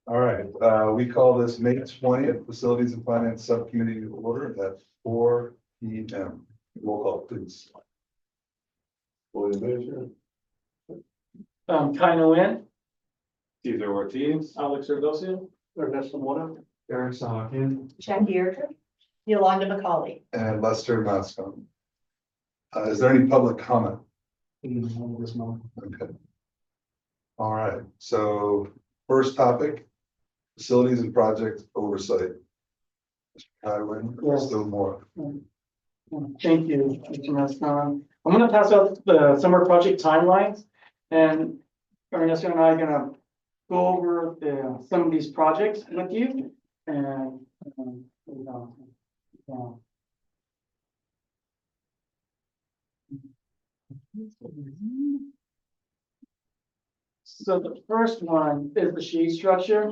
All right, we call this May 20th Facilities and Finance Subcommittee to order at 4 p.m. Roll call, please. Kai Nguyen, Cesar Ortiz. Alex Dulce, Ernesto Mora, Eric Salakin. Jackie Earger, Yolanda McCauley. And Lester Mascom. Is there any public comment? Okay. All right, so first topic, facilities and project oversight. Mr. Tywin, Yes. still more. Thank you, Mr. Mascon. I'm gonna pass out the summer project timelines, and Ernesto and I are gonna go over some of these projects with you, and so the first one is the shade structure.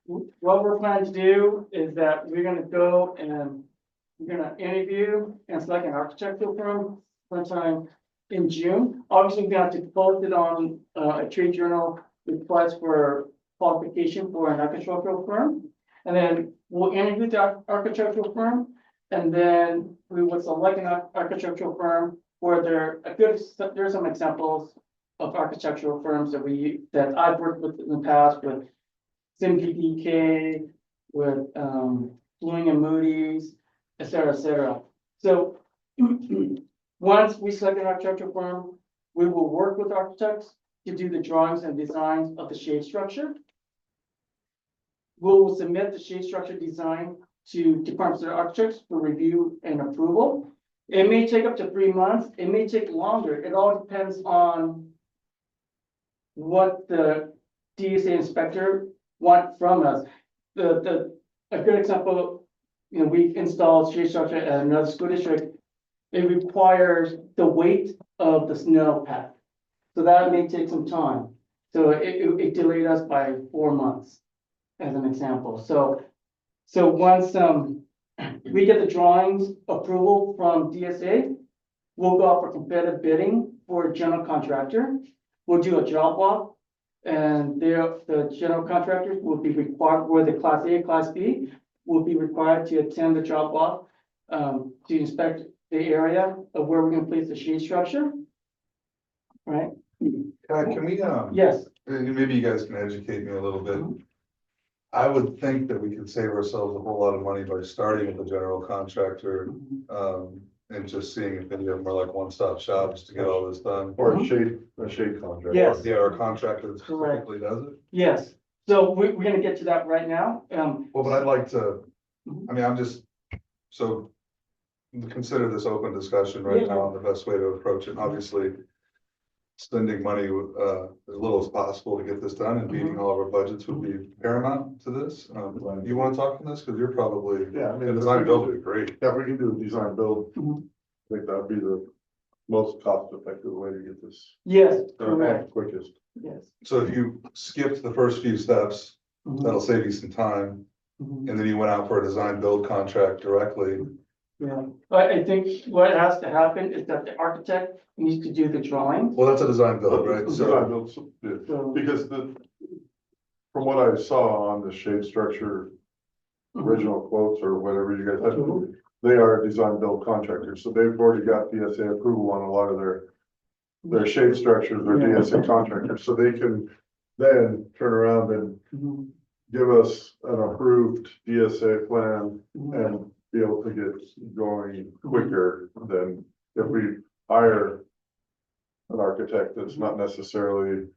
What we're planning to do is that we're gonna go and we're gonna interview and select an architectural firm sometime in June. Obviously, we have to post it on a trade journal request for qualification for an architectural firm. And then we'll interview the architectural firm, and then we would select an architectural firm where there's some examples of architectural firms that I've worked with in the past with SimPDK, with Blooming and Moody's, et cetera, et cetera. So once we select an architectural firm, we will work with architects to do the drawings and designs of the shade structure. We will submit the shade structure design to departments of architects for review and approval. It may take up to 3 months. It may take longer. It all depends on what the DSA inspector want from us. A good example, we installed shade structure at another school district. It requires the weight of the snow pack. So that may take some time. So it delayed us by 4 months, as an example. So once we get the drawings approval from DSA, we'll go out for competitive bidding for a general contractor. We'll do a job walk, and the general contractors will be required, where the class A, class B, will be required to attend the job walk to inspect the area of where we're gonna place the shade structure. Right? Can we, Yes. maybe you guys can educate me a little bit. I would think that we could save ourselves a whole lot of money by starting with a general contractor, and just seeing if any of them are like one-stop shops to get all this done. Or a shade contract. Yes. Yeah, our contractor that Correct. specifically does it. Yes. So we're gonna get to that right now. Well, but I'd like to, I mean, so consider this open discussion right now on the best way to approach it. Obviously, spending money as little as possible to get this done and beating all of our budgets would be paramount to this. You want to talk on this? Because you're probably, Yeah, I mean, design build would be great. Yeah, we can do a design build. I think that'd be the most cost effective way to get this Yes, done correct. and quickest. Yes. So if you skipped the first few steps, that'll save you some time. Mhm. And then you went out for a design build contract directly. Yeah, but I think what has to happen is that the architect needs to do the drawing. Well, that's a design build, right? Design So, build, yeah. So, Because from what I saw on the shade structure, original quotes or whatever you guys had, they are a design build contractor, so they've already got DSA approval on a lot of their shade structures, their DSA contractors, so they can then turn around and Mhm. give us an approved DSA plan Mhm. and be able to get going quicker than if we hire an architect that's not necessarily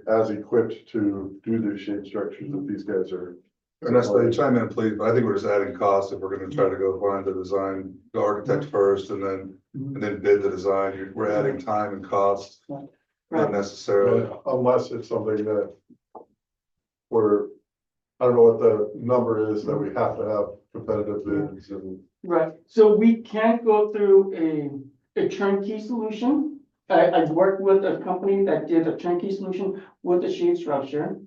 as equipped to do the shade structures that these guys are. and that's, they chime in, please, but I think we're just adding costs if we're gonna try to go find the design, the architect first and then bid the design. We're adding time and cost, not Right. necessarily. Unless it's something that we're, I don't know what the number is that we have to have competitive bids and. Right, so we can't go through a turnkey solution. I've worked with a company that did a turnkey solution with the shade structure.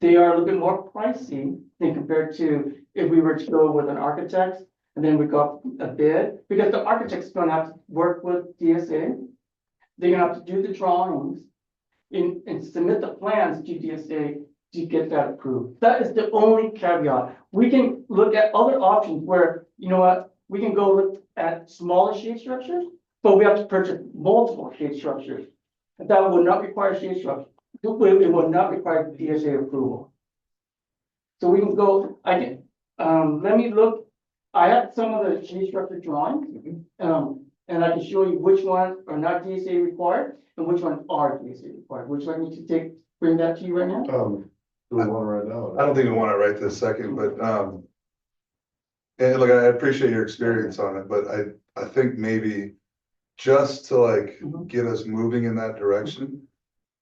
They are a little bit more pricey than compared to if we were to go with an architect and then we got a bid, because the architect's gonna have to work with DSA. They're gonna have to do the drawings and submit the plans to DSA to get that approved. That is the only caveat. We can look at other options where, you know what, we can go look at smaller shade structures, but we have to purchase multiple shade structures. That would not require shade structure. It would not require DSA approval. So we can go, let me look, I have some of the shade structure drawings. And I can show you which ones are not DSA required and which ones are DSA required. Which one need to bring that to you right now? Do we want to right now? I don't think we want it right this second, but, and look, I appreciate your experience on it, but I think maybe just to like get us moving in that direction,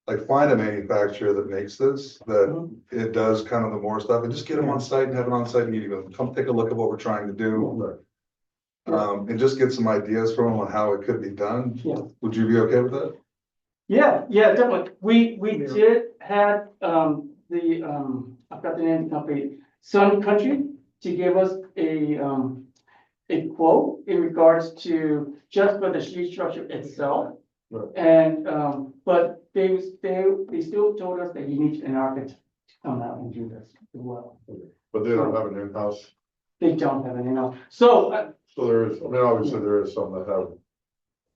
like find a manufacturer that makes this, that it does kind of the more stuff, and just get them on site and have an on-site meeting with them. Come take a look at what we're trying to do. And just get some ideas from them on how it could be done. Yeah. Would you be okay with that? Yeah, definitely. We did have, I've got the name of the company, Sun Country, to give us a quote in regards to just for the street structure itself. Right. And, but they still told us that you need an architect to come out and do this as well. But they don't have an in-house, They don't have any, now. So, so there is, I mean, obviously there is some that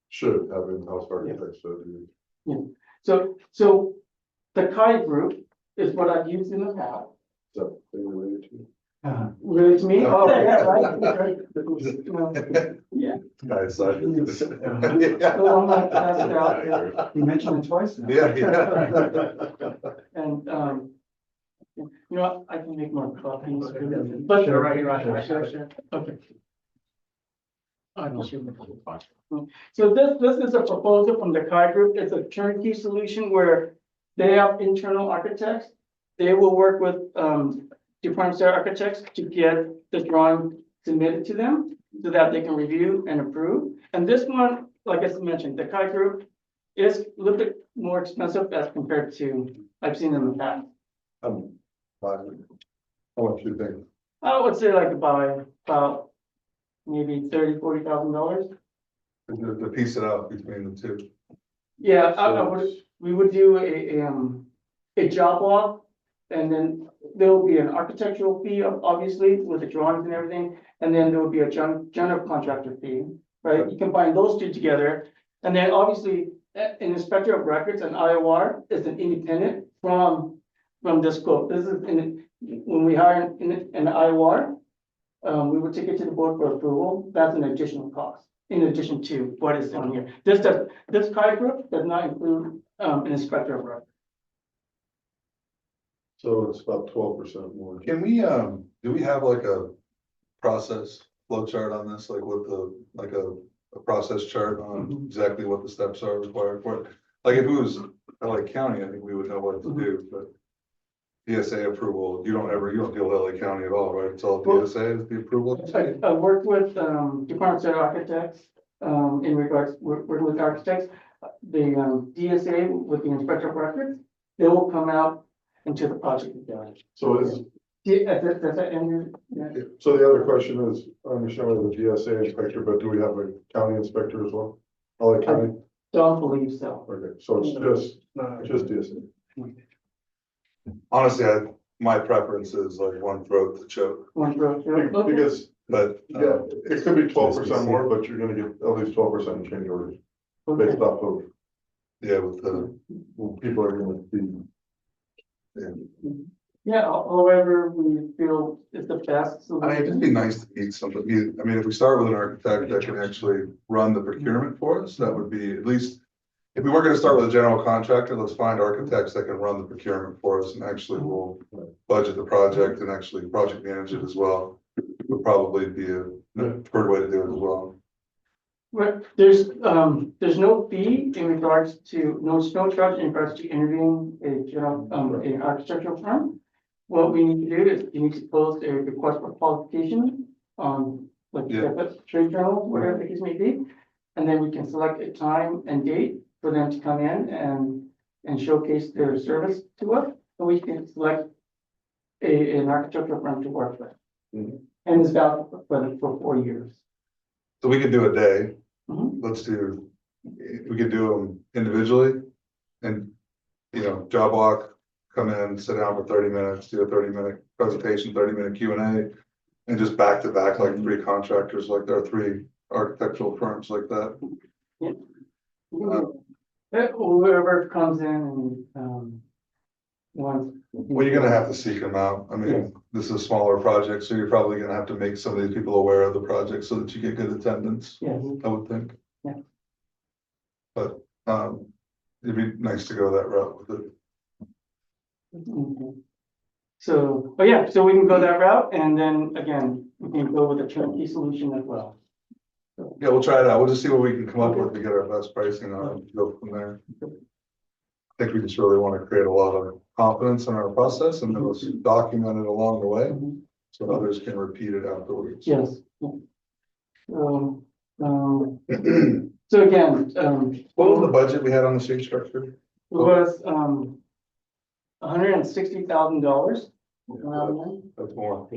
should have in-house architects that do. so the Kai group is what I've used in the past. So they related to. Really to me? Oh, yeah, right. Yeah. Nice. So I'm like, pass it out, yeah. You mentioned it twice now. Yeah. And, you know what, I can make more copies. But. Sure, right. Sure. Okay. I'm sure. So this is a proposal from the Kai Group. It's a turnkey solution where they have internal architects. They will work with, Department of State architects to get the drawing submitted to them so that they can review and approve. And this one, like I mentioned, the Kai Group is a little bit more expensive as compared to, I've seen in the past. How much do you think? I would say like about maybe $30,000-$40,000. To piece it out between the two. Yeah, So we would do a job log, and then there will be an architectural fee, obviously, with the drawings and everything, and then there will be a general contractor fee, right? You combine those two together, and then obviously, an inspector of records and IOR is an independent from this quote. This is when we hire an IOR, we would take it to the board for approval. That's an additional cost, in addition to what is on here. This Kai Group does not include an inspector of records. So it's about 12% more. Can we, do we have like a process flow chart on this, like with like a process chart on exactly what the steps are required for it? Like if it was LA County, I think we would know what to do, but DSA approval, you don't deal with LA County at all, right? It's all DSA is the approval? I worked with Department of State architects in regards, working with architects. The DSA with the inspector of records, they will come out into the project together. So Does that end? Yeah. so the other question is, I understand we have a DSA inspector, but do we have a county inspector as well? LA County? Don't believe so. Okay, so it's just DSA. Honestly, my preference is like one throat to choke, One road. Okay. Because, but. yeah, it could be 12% more, but you're gonna get at least 12% change orders Okay. based off of, Yeah, with the, people are gonna be. Yeah, however, we feel is the best. I mean, it'd just be nice to meet somebody. I mean, if we start with an architect that can actually run the procurement for us, that would be at least. If we were gonna start with a general contractor, let's find architects that can run the procurement for us and actually will budget the project and actually project manage it as well. Would probably be a preferred way to do it as well. Right, there's no fee in regards to, no charge in regards to interviewing a general, an architectural firm. What we need to do is you need to post a request for qualification on, like, trade journal, whatever the case may be. And then we can select a time and date for them to come in and showcase their service to us. So we can select an architectural firm to work with. And it's valid for 4 years. So we could do a day. Mhm. We could do them individually and, job walk, come in, sit down for 30 minutes, do a 30-minute presentation, 30-minute Q&A. And just back to back, like 3 contractors, like there are 3 architectural firms like that. Whoever comes in and, wants. Well, you're gonna have to seek them out. I mean, this is a smaller project, so you're probably gonna have to make some of these people aware of the project so that you get good attendance, Yes. I would think. Yeah. But, it'd be nice to go that route with it. Okay. So, but yeah, so we can go that route, and then again, we can go with a turnkey solution as well. Yeah, we'll try it out. We'll just see what we can come up with to get our best pricing on it, and go from there. I think we just really want to create a lot of confidence in our process and then let's document it along the way so others can repeat it afterwards. Yes. So again, What was the budget we had on the shade structure? it was, $160,000. That's more.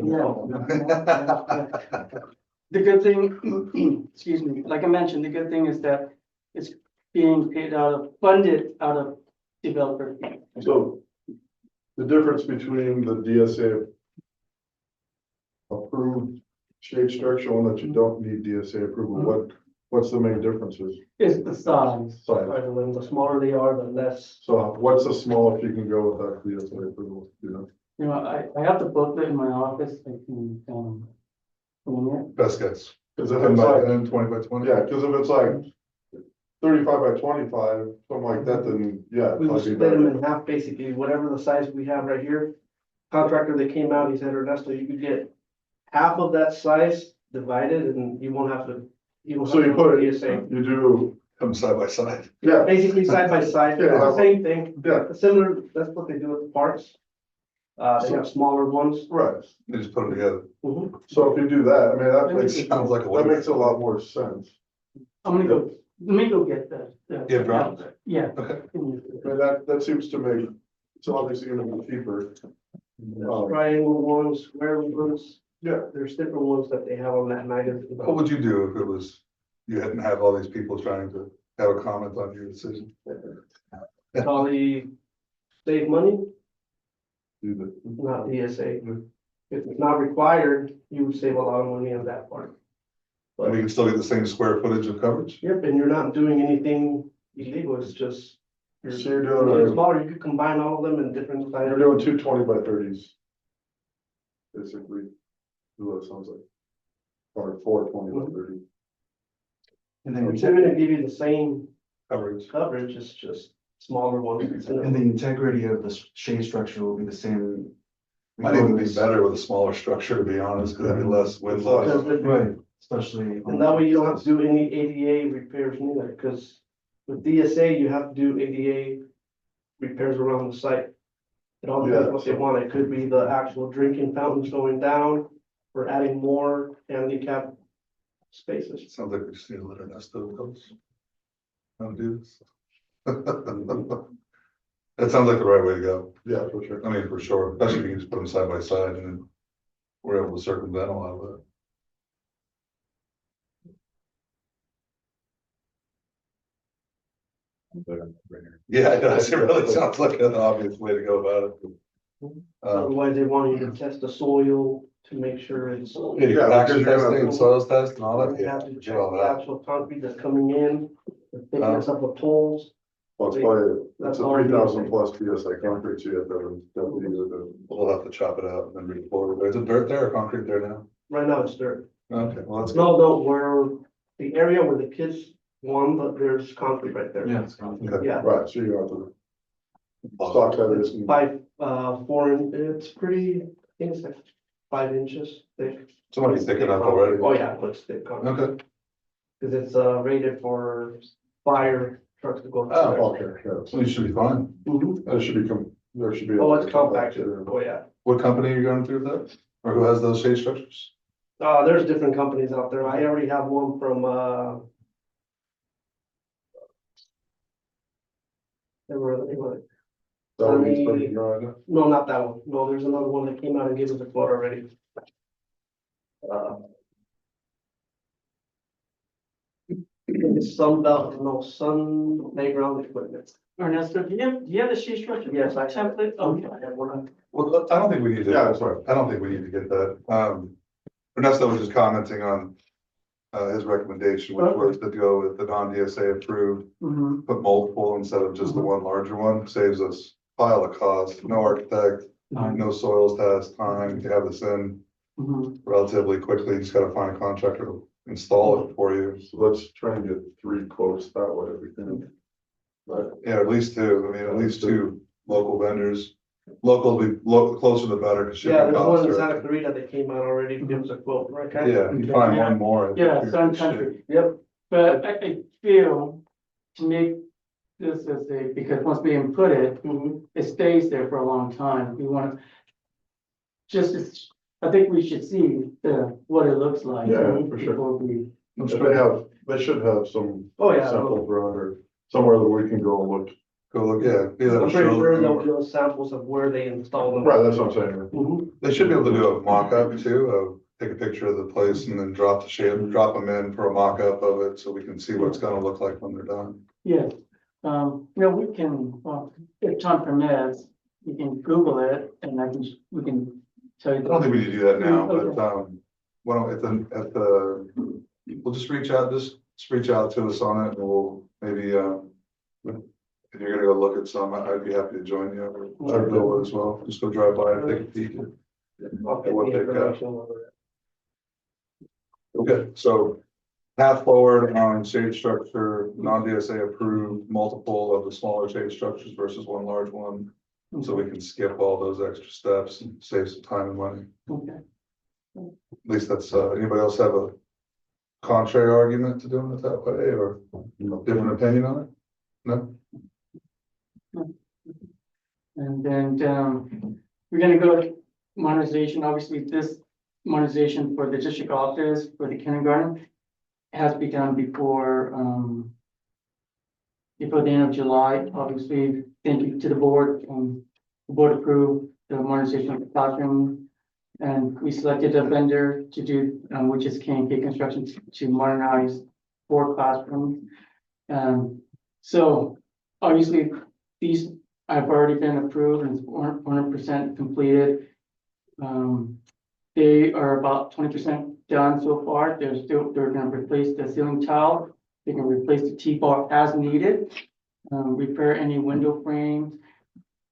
The good thing, excuse me, like I mentioned, the good thing is that it's being funded out of developer. So the difference between the DSA approved shade structure, one that you don't need DSA approval, what's the main differences? Is the size. Size. The smaller they are, the less. So what's the smallest you can go without DSA approval, you know? You know, I have the booklet in my office, I can, bring it. Best guess. Cause if 10 it's by like, 10, 20 by 20. yeah, cause if it's like 35 by 25, something like that, then yeah. We would probably split them better. in half, basically, whatever the size we have right here. Contractor that came out, he said, Ernesto, you could get half of that size divided and you won't have to. So you put it, DSA. you do, Come side by side. yeah, Basically side by side, Yeah. the same thing, yeah, similar, that's what they do with the parks. They have smaller ones. right. They just put them together. Mhm. So if you do that, I mean, that makes, Sounds like a that makes a lot more sense. I'm gonna go, let me go get the. Yeah, drawings? Yeah. Okay. I mean, that seems to make, it's obviously gonna be cheaper. Triangle ones, square ones, Yeah, there's different ones that they have on that magazine. What would you do if it was, you hadn't have all these people trying to have a comment on your decision? Probably save money, do the, not DSA. If it's not required, you would save a lot of money on that part. And we can still get the same square footage of coverage? Yep, and you're not doing anything illegal, it's just. so you're It's doing, smaller, you could combine all of them in different you're sizes. doing 2 20 by 30s. Basically, is what it sounds like. Or 4 20 by 30. And then, It's gonna give you the same Coverage. coverage, it's just smaller ones. and the integrity of the shade structure will be the same. Might even be better with a smaller structure, to be honest, because it'd be less wind loss. Right, especially. And that way you don't have to do any ADA repairs neither, because with DSA, you have to do ADA repairs around the site. It all depends what they want, it could be the actual drinking fountains going down, or adding more handicap spaces. Sounds like we just need to let Ernesto coach. How to do this. That sounds like the right way to go. Yeah, for sure. I mean, for sure, especially if you can just put them side by side and then we're able to circumvent a lot of it. Yeah, it does. It really sounds like an obvious way to go about it. Otherwise, they want you to test the soil to make sure it's. Yeah, you got Yeah, action because you're gonna testing and soils test and all that. You Yeah, have to forget check all the that. actual concrete that's coming in, the thickness of the poles. Well, it's probably, That's it's a all 3,000 DSA. plus PSI concrete, so you have to definitely do the. We'll have to chop it out and then re-pour it. Is it dirt there or concrete there now? Right now, it's dirt. Okay, well, that's good. No, where, the area where the kids won, but there's concrete right there. Yeah, it's gone. Okay. Yeah, Right, so you have to stock that is. 4 it's pretty, I think it's like 5 inches thick. So might be thick enough already. Oh, yeah, it looks thick concrete, Okay, because it's rated for fire trucks to go. Oh, Okay, yeah, so you should be fine. Mhm. that should become, there should be. Oh, it's compacted, oh, yeah. What company are you going through with that? Or who has those shade structures? There's different companies out there. I already have one from, they were- That one needs to be right now. no, not that one. No, there's another one that came out and gave us a quote already. think it's sun playground equipment. Ernesto, do you have the sheet structure? Yes, I have. Template, okay. Well, I don't think we need to. Yeah, that's right. I don't think we need to get that. Ernesto was just commenting on his recommendation, which was to go with the non-DSA approved, Mhm, put multiple instead of just the one larger one, saves us pile of cost, no architect, no soils test, time to have this in mhm. relatively quickly. You just gotta find a contractor to install it for you. So let's try and get 3 quotes that way, we can. Right, Yeah, at least two. I mean, at least two local vendors. Local, closer the better, because Yeah, shipping there's one in costs Santa are. Clarita that came out already, give us a quote, right? Ken? Yeah, you find Yeah. one more. I think Yeah, you're Sun good shape. Country, Yep, but I feel to make this as a, because once we input it, it stays there for a long time. We want just, I think we should see what it looks like. Yeah, for sure. Before we, I'm But sure. they should have some oh yeah, samples around or somewhere that we can go and look. Go look, yeah. Either I'm pretty sure there'll be showroom or- those samples of where they install them. Right, that's what I'm saying. Mhm. They should be able to do a mock-up too, take a picture of the place and then drop the shape, drop them in for a mock-up of it, so we can see what it's gonna look like when they're done. yes, we can, well, if time permits, we can Google it and we can tell I you. don't think we need to do that now, but, Okay. why don't, at the, we'll just reach out to us on it and we'll maybe, if you're gonna go look at some, I'd be happy to join you, or Bill as well, just go drive by and take a peek. I'll get What the they've got. information over it. Okay, so path forward on shade structure, non-DSA approved, multiple of the smaller shade structures versus one large one. So we can skip all those extra steps and save some time and money. Okay. At least that's, anybody else have a contrary argument to doing it that way or different opinion on it? No? And then, we're gonna go to modernization, obviously this modernization for the district office, for the kindergarten. Has to be done before the end of July, obviously, thank you to the board, the board approved the modernization of the classroom. And we selected a vendor to do, which is K&K Construction, to modernize 4 classrooms. So obviously, these have already been approved and 100% completed. They are about 20% done so far. They're gonna replace the ceiling tile. They can replace the T-bar as needed. Repair any window frames,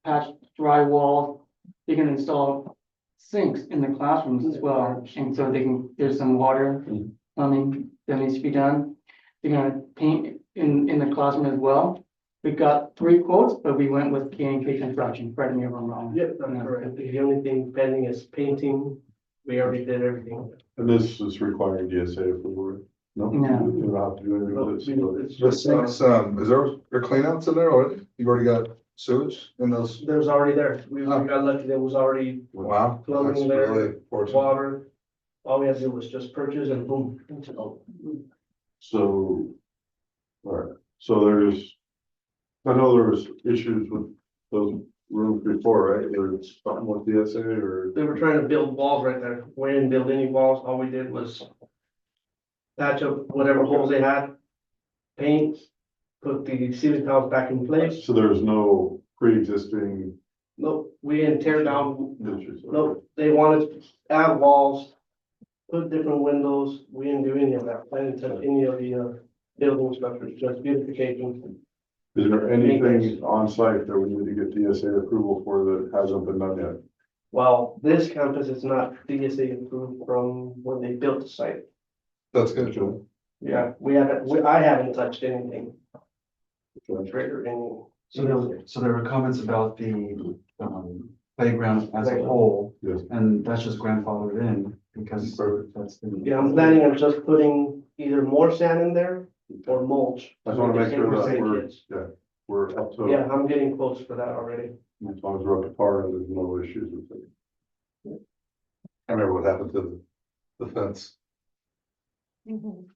patch drywall. They can install sinks in the classrooms as well. And so there's some water, plumbing that needs to be done. They're gonna paint in the classroom as well. We got 3 quotes, but we went with K&K Construction, correct me if I'm wrong. Yep, that's correct. The only thing pending is painting. We already did everything. And this is requiring DSA approval. No? No. We don't have to do anything with We this. do this. The sinks, is there cleanouts in there already? You've already got sewage in those? There's already there. We got lucky. There was already Wow, that's plumbing there, really fortunate. water. All we had to do was just purchase and boom. So, all right, so there's, I know there was issues with those rooms before, right? There's something with DSA or? They were trying to build walls right there. We didn't build any walls. All we did was patch up whatever holes they had, paint, put the ceiling tiles back in place. So there's no pre-existing Nope, we didn't tear down. issues? Nope, they wanted to add walls, put different windows. We didn't do any of that. I didn't touch any of the building structures, just beautification. Is there anything on site that we need to get DSA approval for that hasn't been done yet? Well, this campus is not DSA approved from when they built the site. That's good, Joe. Yeah, I haven't touched anything. Trigger any. So there were comments about the playground as a whole, Yes. and that's just grandfathered in because that's the. Yeah, I'm planning on just putting either more sand in there or mulch. I just want to make sure that Same we're, kids. yeah, we're up to, Yeah, I'm getting quotes for that already. as long as we're up to par and there's no issues with it. I remember what happened to the fence.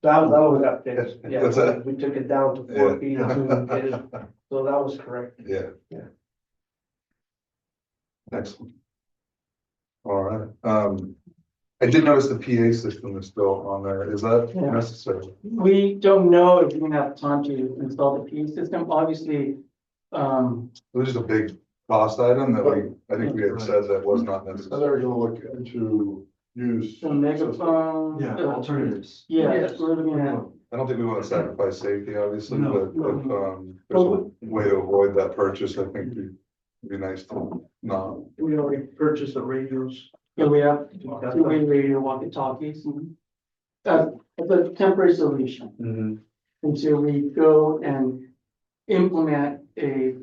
That was got fixed. What's Yeah, that? we took it down to 4 feet. So that was correct. Yeah. Yeah. Excellent. All right, I did notice the PA system is still on there. Is that Yeah. necessary? We don't know if we're gonna have time to install the PA system, obviously, It was just a big cost item that I think we had said that was not And necessary. they're gonna look into use. the megaphone. Yeah, alternatives. Yeah, Yes. we're looking at, I don't think we want to sacrifice safety, obviously, No, but no. if, there's a way to avoid that purchase, I think it'd be nice to not. We already purchased the radios. yeah, we have two-way radio walkie-talkies. It's a temporary solution Mhm. until we go and implement a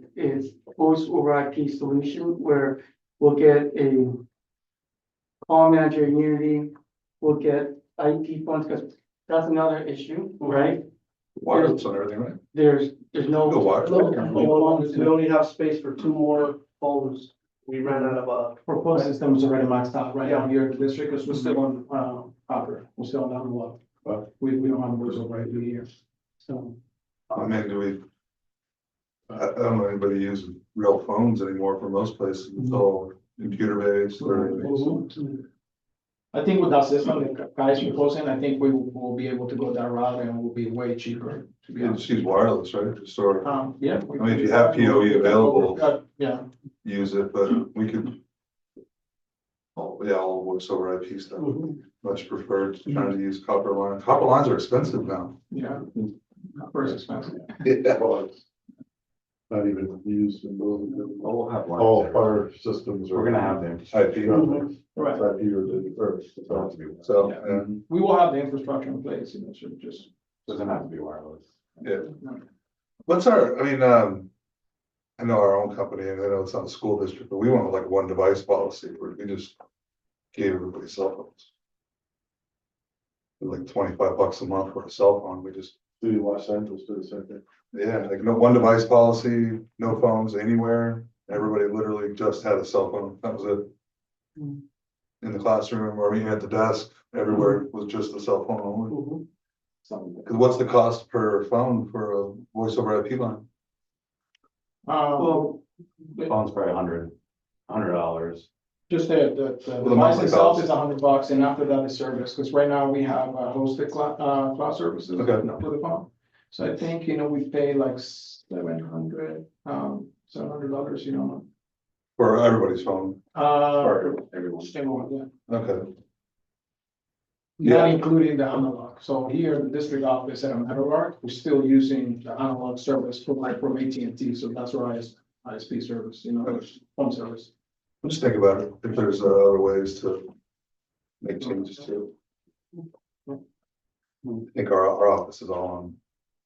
voice over IP solution where we'll get a call manager in Unity, we'll get IP phones, because that's another issue, right? Wireless and everything, right? There's no. No wireless. We only have space for 2 more phones. We ran out of, Proposed system is already maxed out right now here in the district, because we're still on, copper, we're still on analog. But we don't have voice over IP here, so. I mean, I don't know anybody uses real phones anymore for most places. It's all computer based or. I think with that system, the guys proposing, I think we will be able to go that route and will be way cheaper, to be honest. She's wireless, right? Just sort of Yeah. I mean, if you have PoE available. Yeah, use it, but we could. Oh, yeah, all voice over IP stuff, much preferred to trying to use copper lines. Copper lines are expensive now. yeah. First expensive. Yeah. well, it's not even used in those. We'll have one. All fire systems are. We're gonna have them. IP, Right. IP or so, We will have the infrastructure in place, you know, so just. Doesn't have to be wireless. yeah. What's our, I mean, I know our own company and I know it's not a school district, but we want like one device policy where we just gave everybody cell phones. Like $25 a month for a cell phone, we just, City of Los Angeles did the same thing. yeah, like no one device policy, no phones anywhere. Everybody literally just had a cell phone, that was it. In the classroom or even at the desk, everywhere was just a cell phone only. Cause what's the cost per phone for a voice over IP line? Well, Phone's probably $100. just the Well, the device monthly itself cost. is $100, and after that is service, because right now we have hosted cloud services for Okay. the phone. So I think, you know, we pay like $700, $700, you know. For everybody's phone, Everyone, yeah. okay, Not Yeah. including the analog. So here in the district office at Meadowlark, we're still using the analog service from AT&T, so that's where ISP service, you know, phone service. just think about it, if there's other ways to make changes to. I think our office is all on,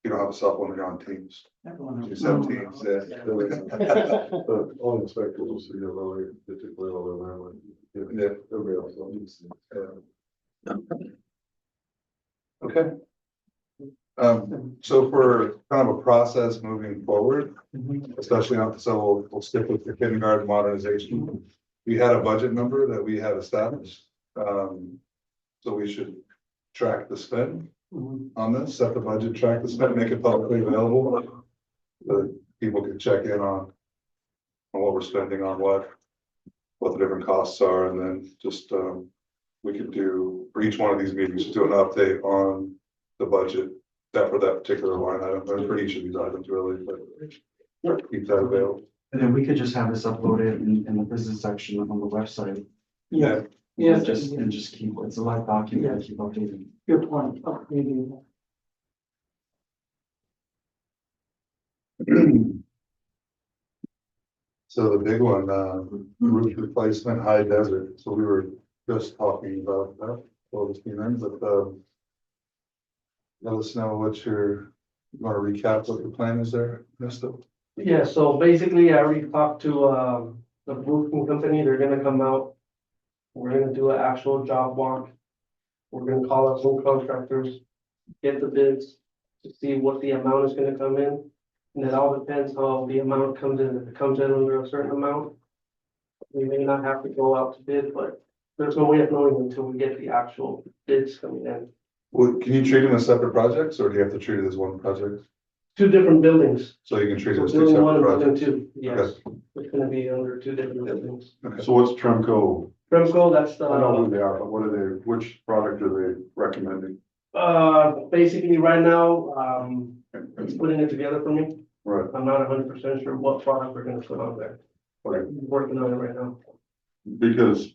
you don't have a cell phone, you're on Teams, Everyone you knows. just have Teams, yeah. The only inspectors will see a lower, particularly over there. Yeah. Everybody else. Else. Okay. So for kind of a process moving forward, especially on, so we'll stick with the kindergarten modernization. We had a budget number that we had established. So we should track the spend on this, set the budget, track the spend, make it publicly available. So that people can check in on what we're spending on what the different costs are, and then just, we could do, for each one of these meetings, just do an update on the budget. That for that particular line item, and for each of these items really, but keep that available. And then we could just have this uploaded in the business section on the website. Yeah, And yes, just keep, it's a live document, keep updating. good point. Oh, maybe. So the big one, roof replacement, high desert, so we were just talking about that, for this minutes, but, let us know what you want to recap what the plan is there, Mister? Yeah, so basically I already talked to, the roofing company, they're gonna come out. We're gonna do an actual job walk. We're gonna call up some contractors, get the bids to see what the amount is gonna come in. And it all depends how the amount comes in, if it comes in under a certain amount. We may not have to go out to bid, but there's no way of knowing until we get the actual bids coming in. Well, can you treat them as separate projects, or do you have to treat it as one project? 2 different buildings. So you can treat it So as two building 1 separate and building projects? 2, yes. It's gonna be under 2 different buildings. Okay. So what's Tremco Tremco, that's I know who the, they are, but what are they, which product are they recommending? basically right now, it's putting it together for me. Right, I'm not 100% sure what product we're gonna put on there. okay, Working on it right now. because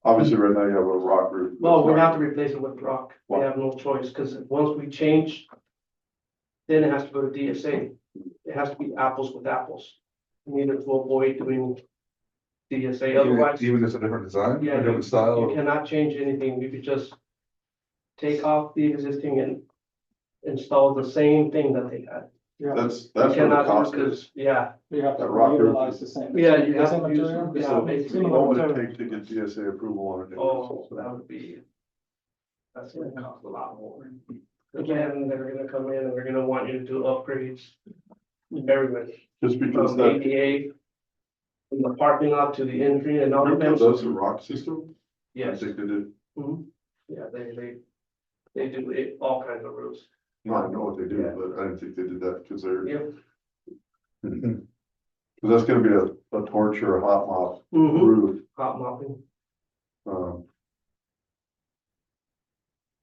obviously right now you have a rock roof. Well, we have to replace it with rock. We have no choice, because once we change, then it has to go to DSA. It has to be apples with apples. We need to avoid doing DSA, otherwise, Even if it's a different design, Yeah, a different you style. cannot change anything. You could just take off the existing and install the same thing that they had. That's You where the cannot cost do is. this, yeah, You have to That rock roof. utilize the same. Yeah, you have same to use- material? yeah, So basically. similar What would it material. take to get DSA approval on it? oh, that would be. That's gonna cost a lot more. Again, they're gonna come in and they're gonna want you to do upgrades. Everything. Just because From that, ADA. From the parking lot to the entry and all of Ripco that. does the rock system? I Yes, think they did. yeah, they do it, all kinds of roofs. No, I know what they do, Yeah. but I didn't think they did that because they're, Yep. because that's gonna be a torch or a hot mop Mm-hmm. roof. Hot mopping. Um,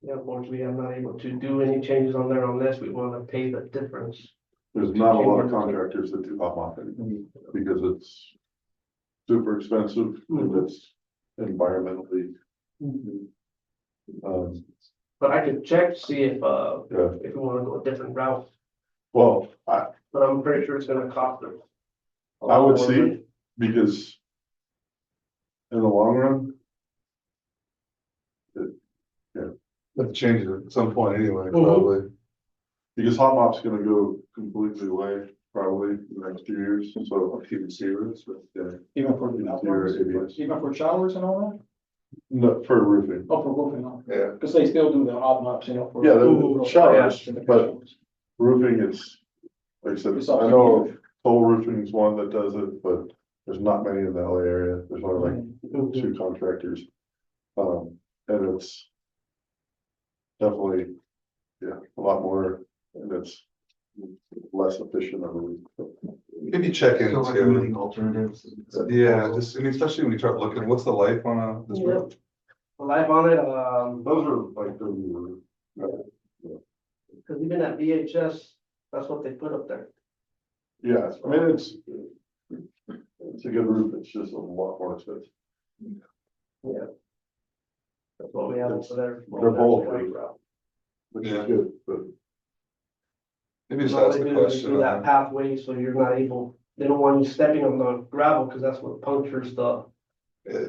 Yeah, unfortunately, I'm not able to do any changes on there unless we wanna pay the difference. there's not a lot of contractors that do hot mopping because it's super expensive and it's environmentally. Um, But I could check to see yeah, if we wanna go a different route, well, but I'm pretty sure it's gonna cost them. a I lot would more see, money. because in the long run, Have to change it at some point anyway, Mhm. probably. because hot mop's gonna go completely away probably in the next few years, so. PVC roofs, but, yeah. Even for Interior outdoors, ABS. even for showers and all that? No, for roofing. Oh, for roofing, no. Yeah. Because they still do the hot mops, you know, for. Yeah, the for showers, and the but- showers. Roofing is, like I said, It's I all know Toll Roofing is one that does it, but there's not many in the LA area. There's only like Mhm. two contractors. And it's definitely, yeah, a lot more, and it's less efficient, I believe. Maybe check So recommending into, alternatives. yeah, just, I mean, especially when you start looking, what's the life on this Yeah. roof? The life on it, Those are like the, cause even at VHS, that's what they put up there. yeah, I mean, it's a good roof, it's just a lot more expensive. Yeah. That's what we have over there. They're both, which Yeah. is good, but Maybe just All ask they the do is question. do that pathway, so you're not able, they don't want you stepping on the gravel, cause that's what punctures the.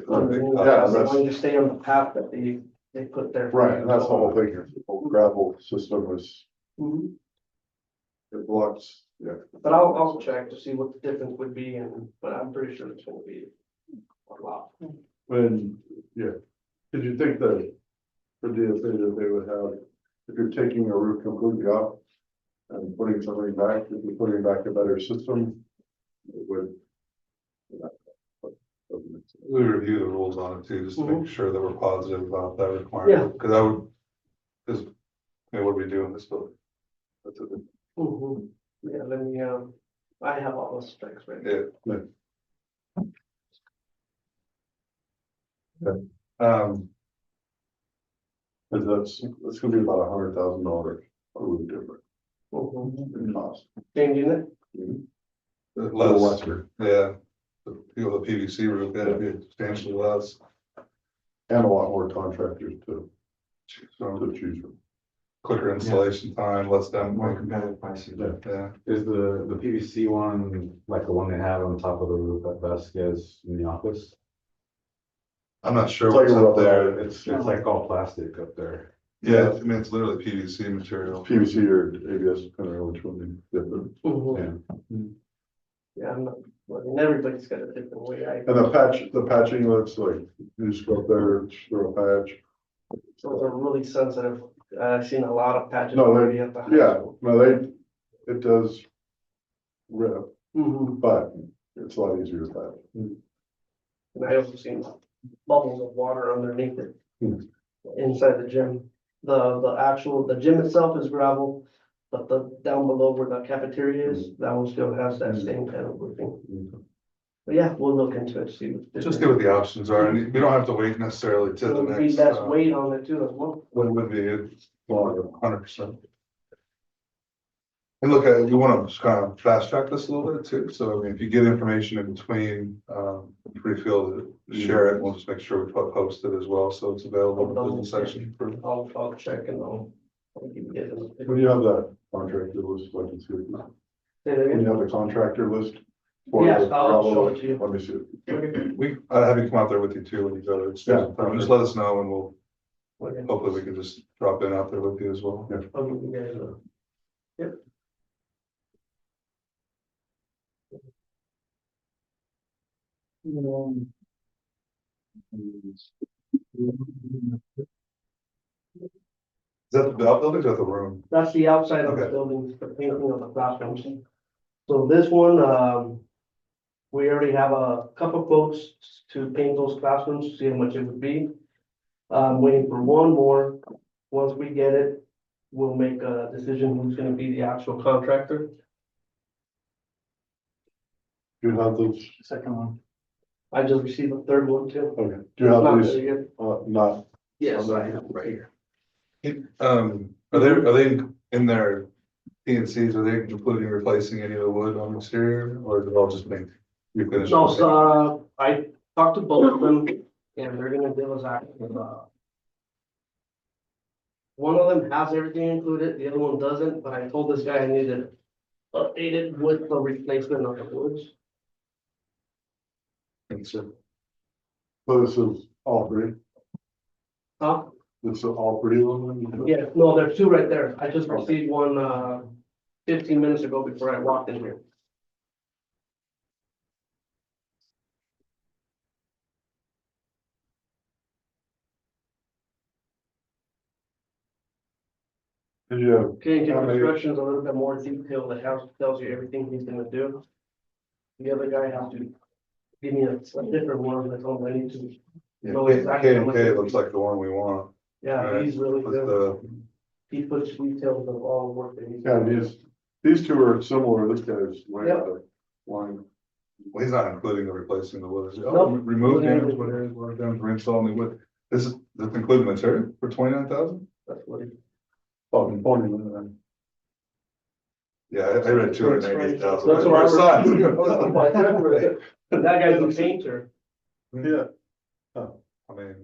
underneath. Yeah, They that's- want you to stay on the path that they put there. right, and that's the whole thing, here. The whole gravel system is, Mhm. it blocks, yeah. But I'll check to see what the difference would be, but I'm pretty sure it's gonna be a lot. When, yeah, did you think that for DSA that they would have, if you're taking a roof completely off and putting something back, if you're putting back a better system, it would. We review the rules on it too, just to Mm-hmm. make sure that we're positive about that requirement, because I would, because, hey, what are we doing this building? That's it. Mhm. Yeah, let me, I have all those specs right Yeah. Yeah. Cause that's gonna be about $100,000 a roof difference in cost. Changing it, Little Less, lesser, yeah. The people, the PVC roof, that'd be substantially less. and a lot more contractors So to choose from. quicker installation time, less More down. competitive pricing. Yeah, Is the PVC one like the one they have on top of the roof at Vasquez in the office? I'm not sure It's like what's a up rubber there. road. It's like all plastic up there. Yeah, I mean, it's literally PVC material. PVC or ABS, depending on which one you get, but. Mhm. Yeah, I'm not, I mean, everybody's got a different way, And the patching looks like, you just go up there, throw a patch. those are really sensitive, I've seen a lot of patches No, they- already at the high Yeah, school. no, it does rip, Mhm. but it's a lot easier to patch. And I also seen bubbles of water underneath it. Hmm. Inside the gym, the gym itself is gravel, but the down below where the cafeteria is, that one still has that same kind of roofing. But yeah, we'll look into it, see. Just see what the options are, and we don't have to wait necessarily to the It'll be next, less weight on it too as well. what would be, 100%. And look, you wanna just kind of fast track this a little bit too, so I mean, if you get information in between, free feel to share it, we'll just make sure we post it as well, so it's available in the business section. I'll check and I'll give you guys. When you have that contractor list, like it's here, when you have the contractor list. for Yes, the I'll show gravel, it to you. Let me see it. We, I'd have you come out there with you too when you go to, just let us know and we'll, Okay. hopefully we can just drop in out there with you as well. Yeah. I'll give you guys a. Is that the outbuilding or the room? That's the outside of the Okay. building, the painting of the classrooms. So this one, we already have a couple quotes to paint those classrooms, see how much it would be. I'm waiting for one more. Once we get it, we'll make a decision who's gonna be the actual contractor. Do you have those, Second one. I just received a third one too. okay, do you have Not these, there yet. not, Yes, I have it right here. Are they in their P and Cs, are they including replacing any of the wood on the exterior, or is it all just paint? You finish. No, so, I talked to both of them, and they're gonna give us actually, one of them has everything included, the other one doesn't, but I told this guy I needed updated with the replacement of the woods. So so this is all three, Huh? this is all three of them? Yeah, no, there's two right there. I just received one, 15 minutes ago before I walked in here. Did you have, Okay, How many- instructions a little bit more detailed, that tells you everything he's gonna do. The other guy has to give me a different one, that's all I need to. yeah, No, exactly. K and K looks like the one we want. Yeah, he's really With good. the, He puts details of all the work that he's. yeah, doing. these two are similar, this guy's way Yep. out of line. well, he's not including the replacing the wood. Is it? Nope. Oh, remove damage, what areas, what damage, reinstall new wood. This is, that's including material for 29,000? That's what he. Fucking funny, man. Yeah, I read 288,000. That's what I was. That guy's a painter. Yeah, I mean,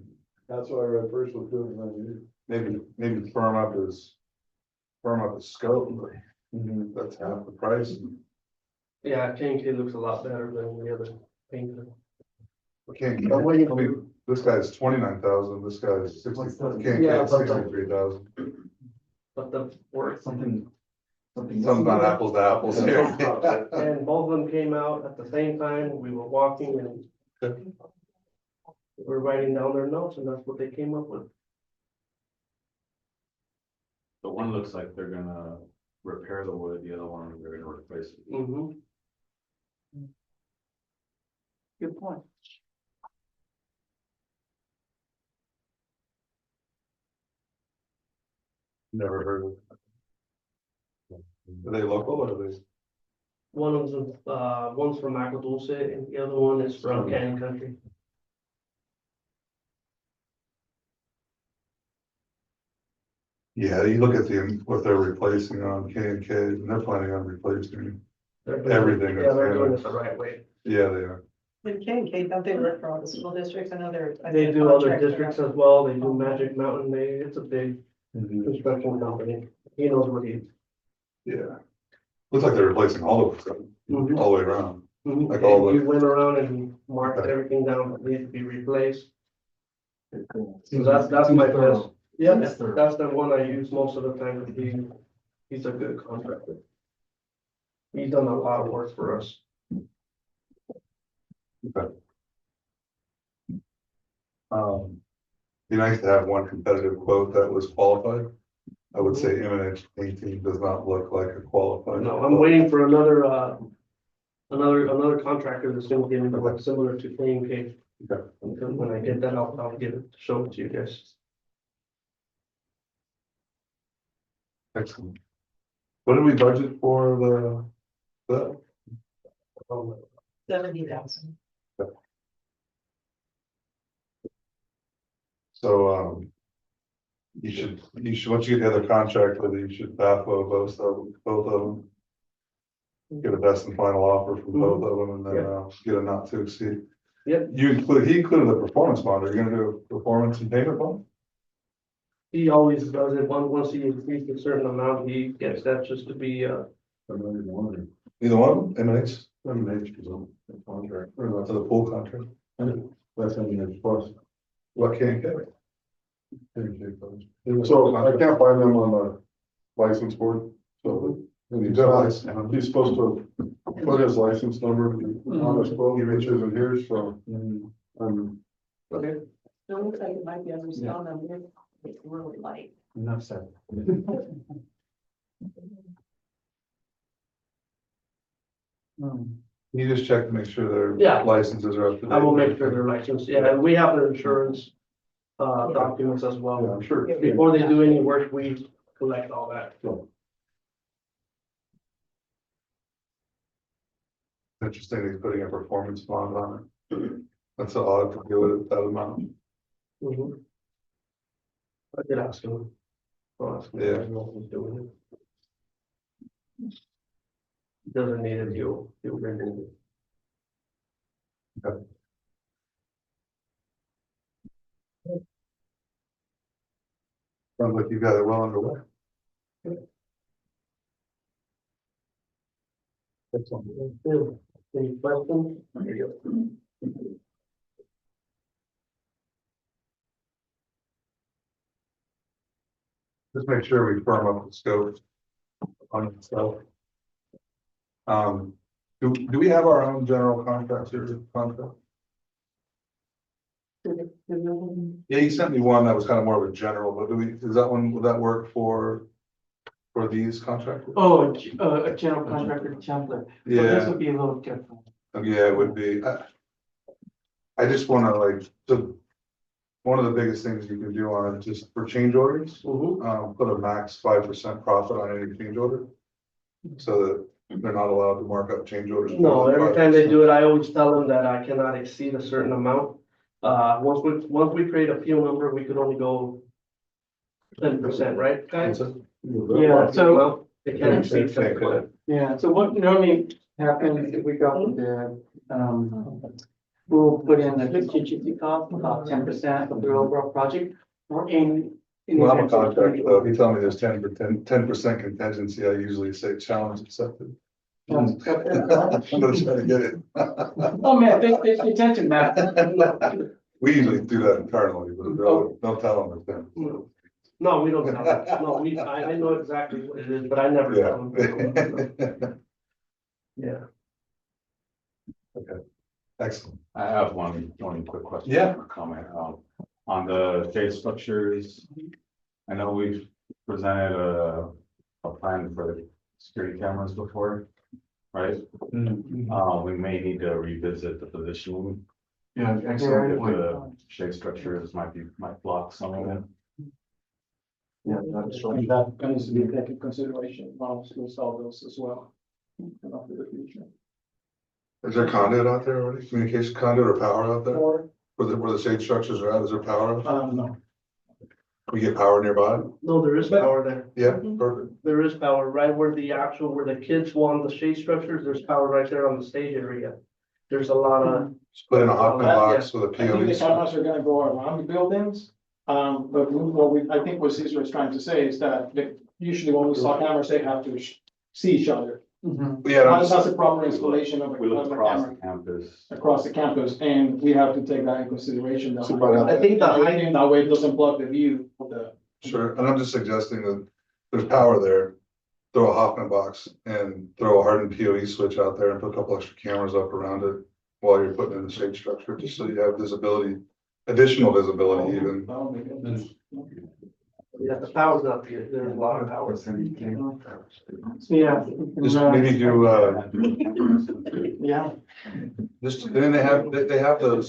that's what I read first with good, and maybe firm up his scope, but that's half the price. Yeah, K&K looks a lot better than the other painter. We can't, I'm waiting I mean, this guy's 29,000, this guy's 60, can't Yeah, get but- 63,000. But the work. Something. Something not apples to apples here. And both of them came out at the same time. We were walking and we're writing down their notes, and that's what they came up with. The one looks like they're gonna repair the wood, the other one, they're gonna replace it. Mm-hmm. Good point. Never heard of it. Are they local or are they? One of them, one's from Dulce and the other one is from Canyon Country. Yeah, you look at what they're replacing on K and K, and they're planning on replacing. They're doing- Everything Yeah, they're is- doing this the right way. Yeah, they are. And K and K, don't they work for all the school districts? I know they're. I They think do other contracts districts are- as well. They do Magic Mountain. It's a big construction company. He knows what he. Yeah. Looks like they're replacing all of them, Mhm. all the way around. Mhm. Like all And the- he went around and he marked everything down that needs to be replaced. So that's my best. Yeah, that's the one I use most of the time. He's a good contractor. He's done a lot of work for us. Be nice to have one competitive quote that was qualified. I would say imminent 18 does not look like a qualified. No, I'm waiting for another contractor that's gonna give me one similar to K&K. Okay. Because when I get that, I'll give it, show it to you guys. Excellent. What did we budget for the? Um, 70,000. So, you should, once you get the other contract, whether you should backload both of them. Get a best and final offer from both of them and then, get a not to exceed. Yep. He included the performance bond. Are you gonna do a performance and payment bond? He always does it, once he increases a certain amount, he gets that just to be, Either one of them, emanates Contract. to the pool contract. That's how it's supposed. What can't get it? So I can't find them on the license board, so. You got a license. He's supposed to put his license number on his quote, which isn't here, so. Okay. It looks like it might be on the stone number. It's really light. Enough said. You just check to make sure their Yeah. licenses are up to date. I will make sure they're licensed, yeah, and we have their insurance. Documents as Yeah, well, I'm sure. before they do any work, we collect all that. Interesting, he's putting a performance bond on it. That's odd to do it at that amount. Mhm. I did ask him. I'll ask him Yeah. what he's doing. Doesn't need a deal, really. Sounds like you got it well underway. Excellent. Any questions? Just make sure we firm up the scope on it, so. Do we have our own general contractor contract? Yeah, he sent me one that was kind of more of a general, but is that one, would that work for these contractors? Oh, a general contractor template. But this Yeah, would be a little different. yeah, it would be. I just wanna one of the biggest things you can do on it, just for change orders, put a max 5% profit on any change order. So that they're not allowed to mark up change orders. No, every time they do it, I always tell them that I cannot exceed a certain amount. Once we create a PO number, we could only go 10%, right, guys? Yeah, so, They can't exceed 10%. yeah, so what normally happens if we go with we'll put in the contingency cost, about 10% of the overall project, or in. Well, I'm a contractor, though. If you tell me there's 10% contingency, I usually say challenge accepted. I'm gonna try to get it. Oh, man, they tend to match. We usually do that internally, but don't tell them it's them. No, we don't tell them. No, I know exactly what it is, but I never tell them. Yeah, Yeah. excellent. I have one quick question. Yeah. or Comment, on the shade structures. I know we've presented a plan for the security cameras before, right? We may need to revisit the positioning. Yeah, excellent point. The shade structures might block some of it. Yeah, that's I right. think that needs to be taken into consideration, while we solve those as well. For the future. Is there conduit out there already? Communication conduit or power out there? Or, Where the shade structures are at, is there power? no, We get power nearby? No, there is power there. Yeah, perfect. There is power right where where the kids want the shade structures, there's power right there on the stage area. There's a lot of, Just put in a Hoffman Yeah. box with a I think the POE. cameras are gonna go around the buildings. But I think what Caesar is trying to say is that usually when we saw cameras, they have to see each other. Yeah, I'm That's just- a proper installation of We look a across camera the campus. across the campus, and we have to take that in consideration. So by I think the height, In that way, it doesn't block the view of the. Sure, and I'm just suggesting that there's power there. Throw a Hoffman box and throw a hardened POE switch out there and put a couple extra cameras up around it while you're putting in the shade structure, just so you have visibility, additional visibility even. That'll make it. yeah, the power's not here, there's a lot of power. Yeah. Just maybe do, Yeah, just, and then they have those,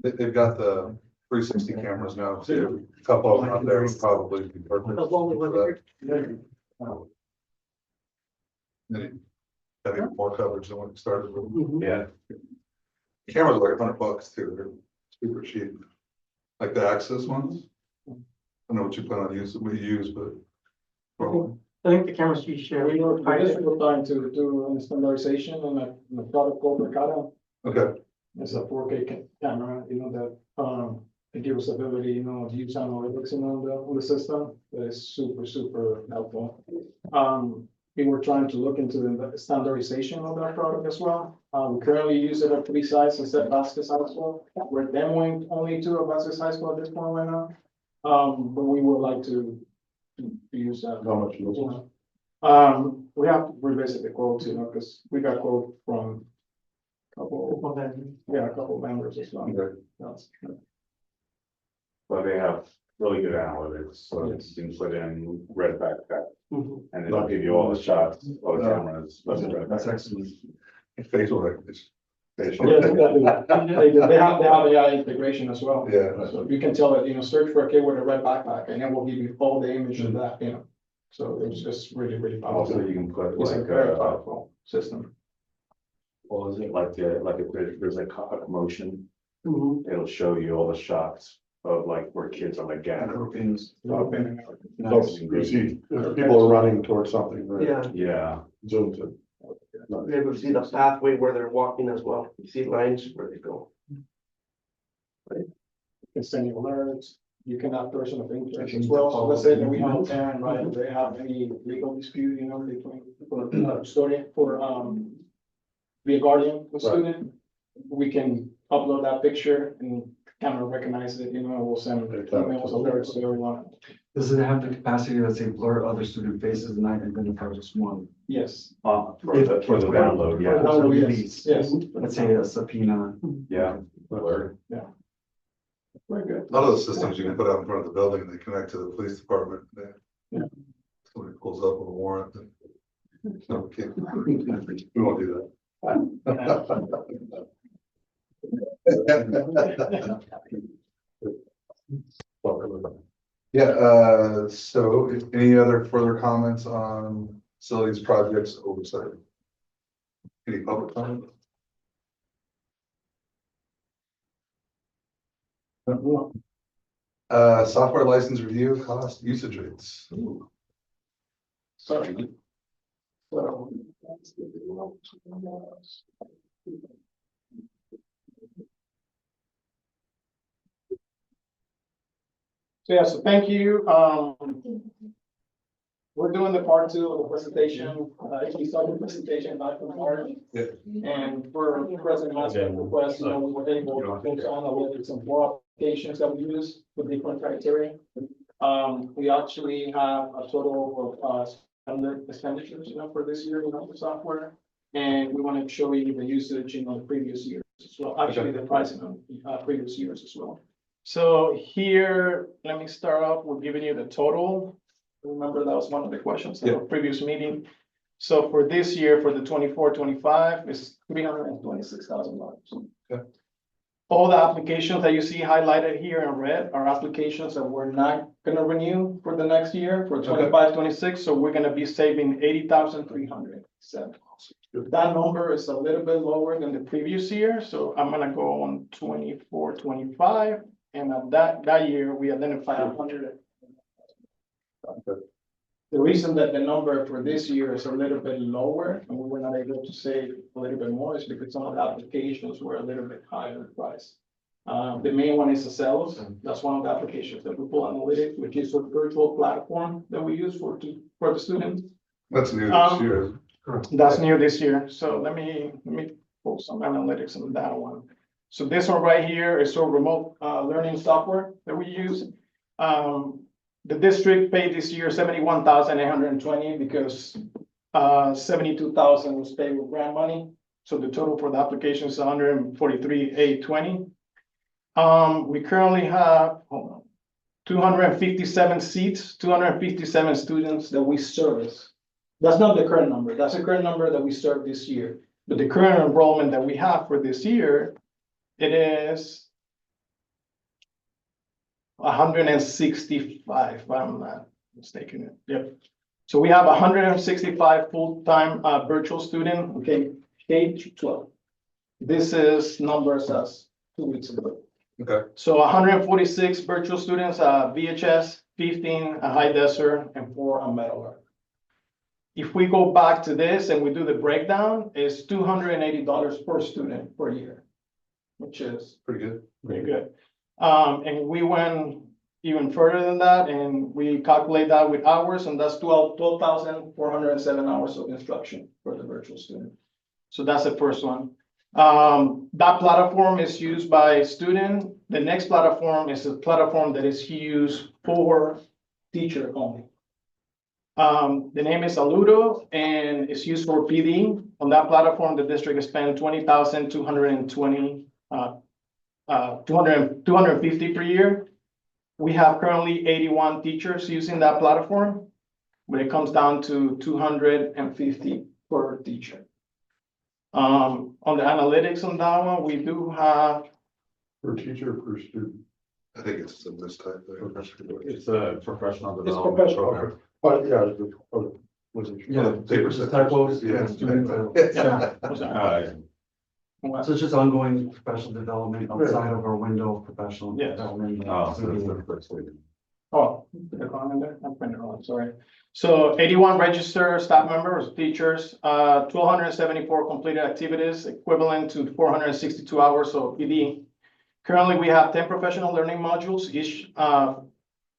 they've got the 360 cameras now too. A couple of them out there would probably be perfect. As long as for that. having more coverage than when it started. with. Yeah, Cameras are like $100 too, they're super cheap. Like the Access ones. I don't know what you plan on using, what you use, but. Well, I think the cameras you share. We were, I guess we're trying to do a standardization on the product called Mercado. okay, It's a 4K camera, you know, that, it gives us ability, you know, to use analytics on the system, that is super helpful. We were trying to look into the standardization of that product as well. We currently use it at 3 sites instead of Vasquez High School. We're demoing only 2 of Vasquez High School at this point right now. But we would like to use that. How much is it? You know. We have to revisit the quotes, you know, because we got quote from a couple of members as well. okay. That's- but they have really good analytics, so you can put in red backpack. And it'll give you all the shots, all the cameras. That's excellent. Facial recognition. Yeah, they have AI integration as well. Yeah. So you can tell it, you know, search for a kid with a red backpack and it will give you all the image of that, you know. So it's just really Also, powerful. you can put It's a like, very powerful system. what is it, like, if there's a commotion, Mm-hmm. it'll show you all the shots of like where kids are like gathering. Nice. You see, if people are running towards something, right? Yeah, Yeah, Zoom to. we able to see the pathway where they're walking as well. You see lines where they go. Can send you alerts. You can have person of interest as well. So let's say that we have a parent, right, if they have any legal dispute, you know, between, for, student, for, be a guardian with Right. student. We can upload that picture and camera recognize it, you know, we'll send emails, alerts to everyone. Does it have the capacity to say blur other student faces and not identify just one? Yes. for the download, yeah, Download, yes, Release. yes. Let's say a subpoena. yeah. Alert. Very good. A lot of the systems you can put out in front of the building and they connect to the police department. Yeah. Somebody pulls up with a warrant. No, we can't. We won't do that. Yeah, so if any other further comments on facilities projects oversight? Any public comment? Software license review, cost, usage rates. Sorry. So. So yeah, so thank you. We're doing the part 2 of the presentation. We started the presentation back in March. Yeah. And for President Massa's request, you know, we were able to focus on analytics and 4 applications that we use with different criteria. We actually have a total of standard expenditures, you know, for this year, you know, for software. And we want to show you the usage in the previous years as well, actually the pricing on previous years as well. So here, let me start off with giving you the total. Remember, that was one of the questions in the previous meeting. So for this year, for the 24-25, it's $326,000. Okay. All the applications that you see highlighted here in red are applications that we're not gonna renew for the next year, for 25-26. So we're gonna be saving $80,300. So that number is a little bit lower than the previous year. So I'm gonna go on 24-25, and at that year, we identified 100. The reason that the number for this year is a little bit lower and we were not able to save a little bit more is because some of the applications were a little bit higher in price. The main one is the sales. That's one of the applications that we pull analytics, which is a virtual platform that we use for the students. That's new this year. That's new this year. So let me pull some analytics on that one. So this one right here is our remote learning software that we use. The district paid this year $71,820 because 72,000 was paid with grant money. So the total for the application is $143,820. We currently have 257 seats, 257 students that we service. That's not the current number. That's the current number that we serve this year. But the current enrollment that we have for this year, it is 165, if I'm not mistaken. Yep. So we have 165 full-time, virtual student, okay, K-12. This is numbers as 2 weeks ago. Okay, So 146 virtual students, VHS, 15 high desert, and 4 metal art. If we go back to this and we do the breakdown, it's $280 per student per year, which is pretty good. pretty good. And we went even further than that, and we calculate that with hours, and that's 12,407 hours of instruction for the virtual student. So that's the first one. That platform is used by student. The next platform is a platform that is used for teacher only. The name is Aludo, and it's used for PD. On that platform, the district spent 20,220, 250 per year. We have currently 81 teachers using that platform, but it comes down to 250 per teacher. On the analytics on that one, we do have, Per teacher, per student. I think it's a mistype there. It's a professional it's development professional. program. Oh, yeah, wasn't sure. Yeah, papers, typos, Yeah. students, Yeah. So it's just ongoing professional development outside of our window of professional Yes. development. Oh, so that's the first week. Oh, did I go on in there? I'm printing it wrong, sorry. So 81 registered staff members, teachers, 1,274 completed activities equivalent to 462 hours of PD. Currently, we have 10 professional learning modules, each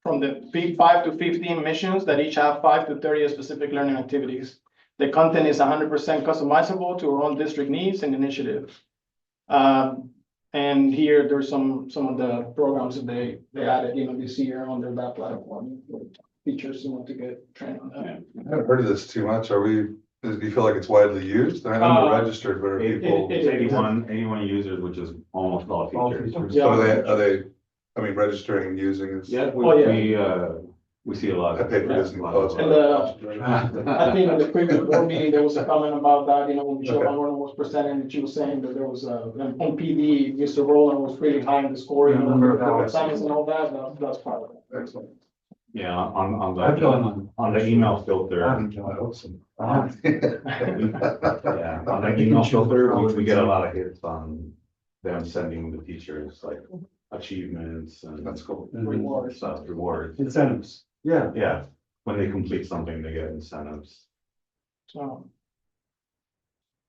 from the 5 to 15 missions that each have 5 to 30 specific learning activities. The content is 100% customizable to our own district needs and initiatives. And here, there's some of the programs that they added, this year under that platform. Teachers who want to get trained on that. I haven't heard of this too much. Do you feel like it's widely used? I know they're registered, but are people, it- It's 81 users, which is almost all All teachers. teachers. Yeah. are they, I mean, registering and using it? Yeah, Oh, yeah. we see a lot. I pay for Disney Plus. And I think in the previous board meeting, there was a comment about that, when Michelle Warren was presenting, and she was saying that there was on PD, Mr. Rowland was pretty high in the score, Number of the hours. assignments and all that, that's part of it. Excellent. Yeah, on I've done. on the email filter. Awesome. Yeah, on the email filter, we get a lot of hits on them sending the teachers like achievements and That's cool. Rewards. stuff, rewards. Incentives, yeah. Yeah, when they complete something, they get incentives. So.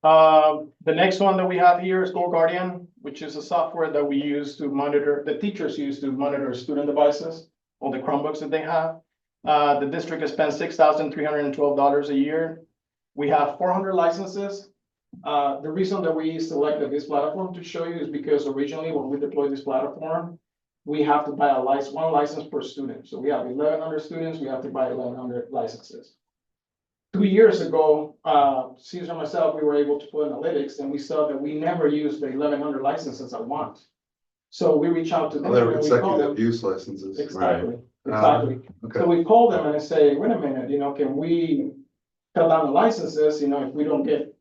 The next one that we have here is Go Guardian, which is a software that we use to monitor, the teachers use to monitor student devices, all the Chromebooks that they have. The district has spent $6,312 a year. We have 400 licenses. The reason that we selected this platform to show you is because originally when we deployed this platform, we have to buy one license per student. So we have 1,100 students, we have to buy 1,100 licenses. 2 years ago, Caesar and myself, we were able to put analytics, and we saw that we never used the 1,100 licenses at once. So we reach out to them. They're and we call them. consecutive use licenses. Exactly, exactly. Okay. So we call them and I say, wait a minute, can we cut down the licenses, if we don't get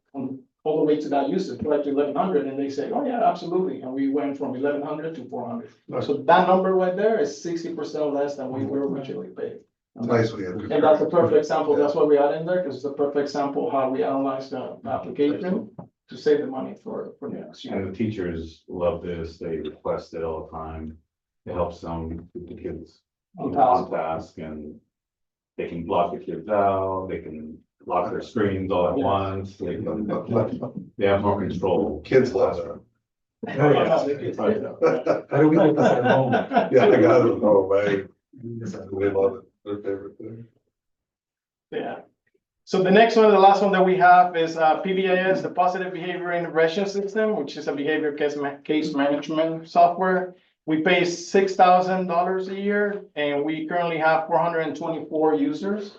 all the way to that usage, like to 1,100, and they say, oh yeah, absolutely. And we went from 1,100 to 400. So that number right there is 60% less than we were originally paid. It's nice when you have good. And that's a perfect example, that's why we add in there, because it's a perfect example of how we analyze the application to save the money for the next year. And the teachers love this, they request it all the time. It helps them keep the kids On on task. task, and they can block the kids out, they can lock their screens all at Yeah. once, they have more control. Kids love that. How do we make this at home? Yeah, I got it. Oh, man. They love it. Their favorite thing. Yeah. So the next one, the last one that we have is PBIS, the Positive Behavior Intervention System, which is a behavior case management software. We pay $6,000 a year, and we currently have 424 users.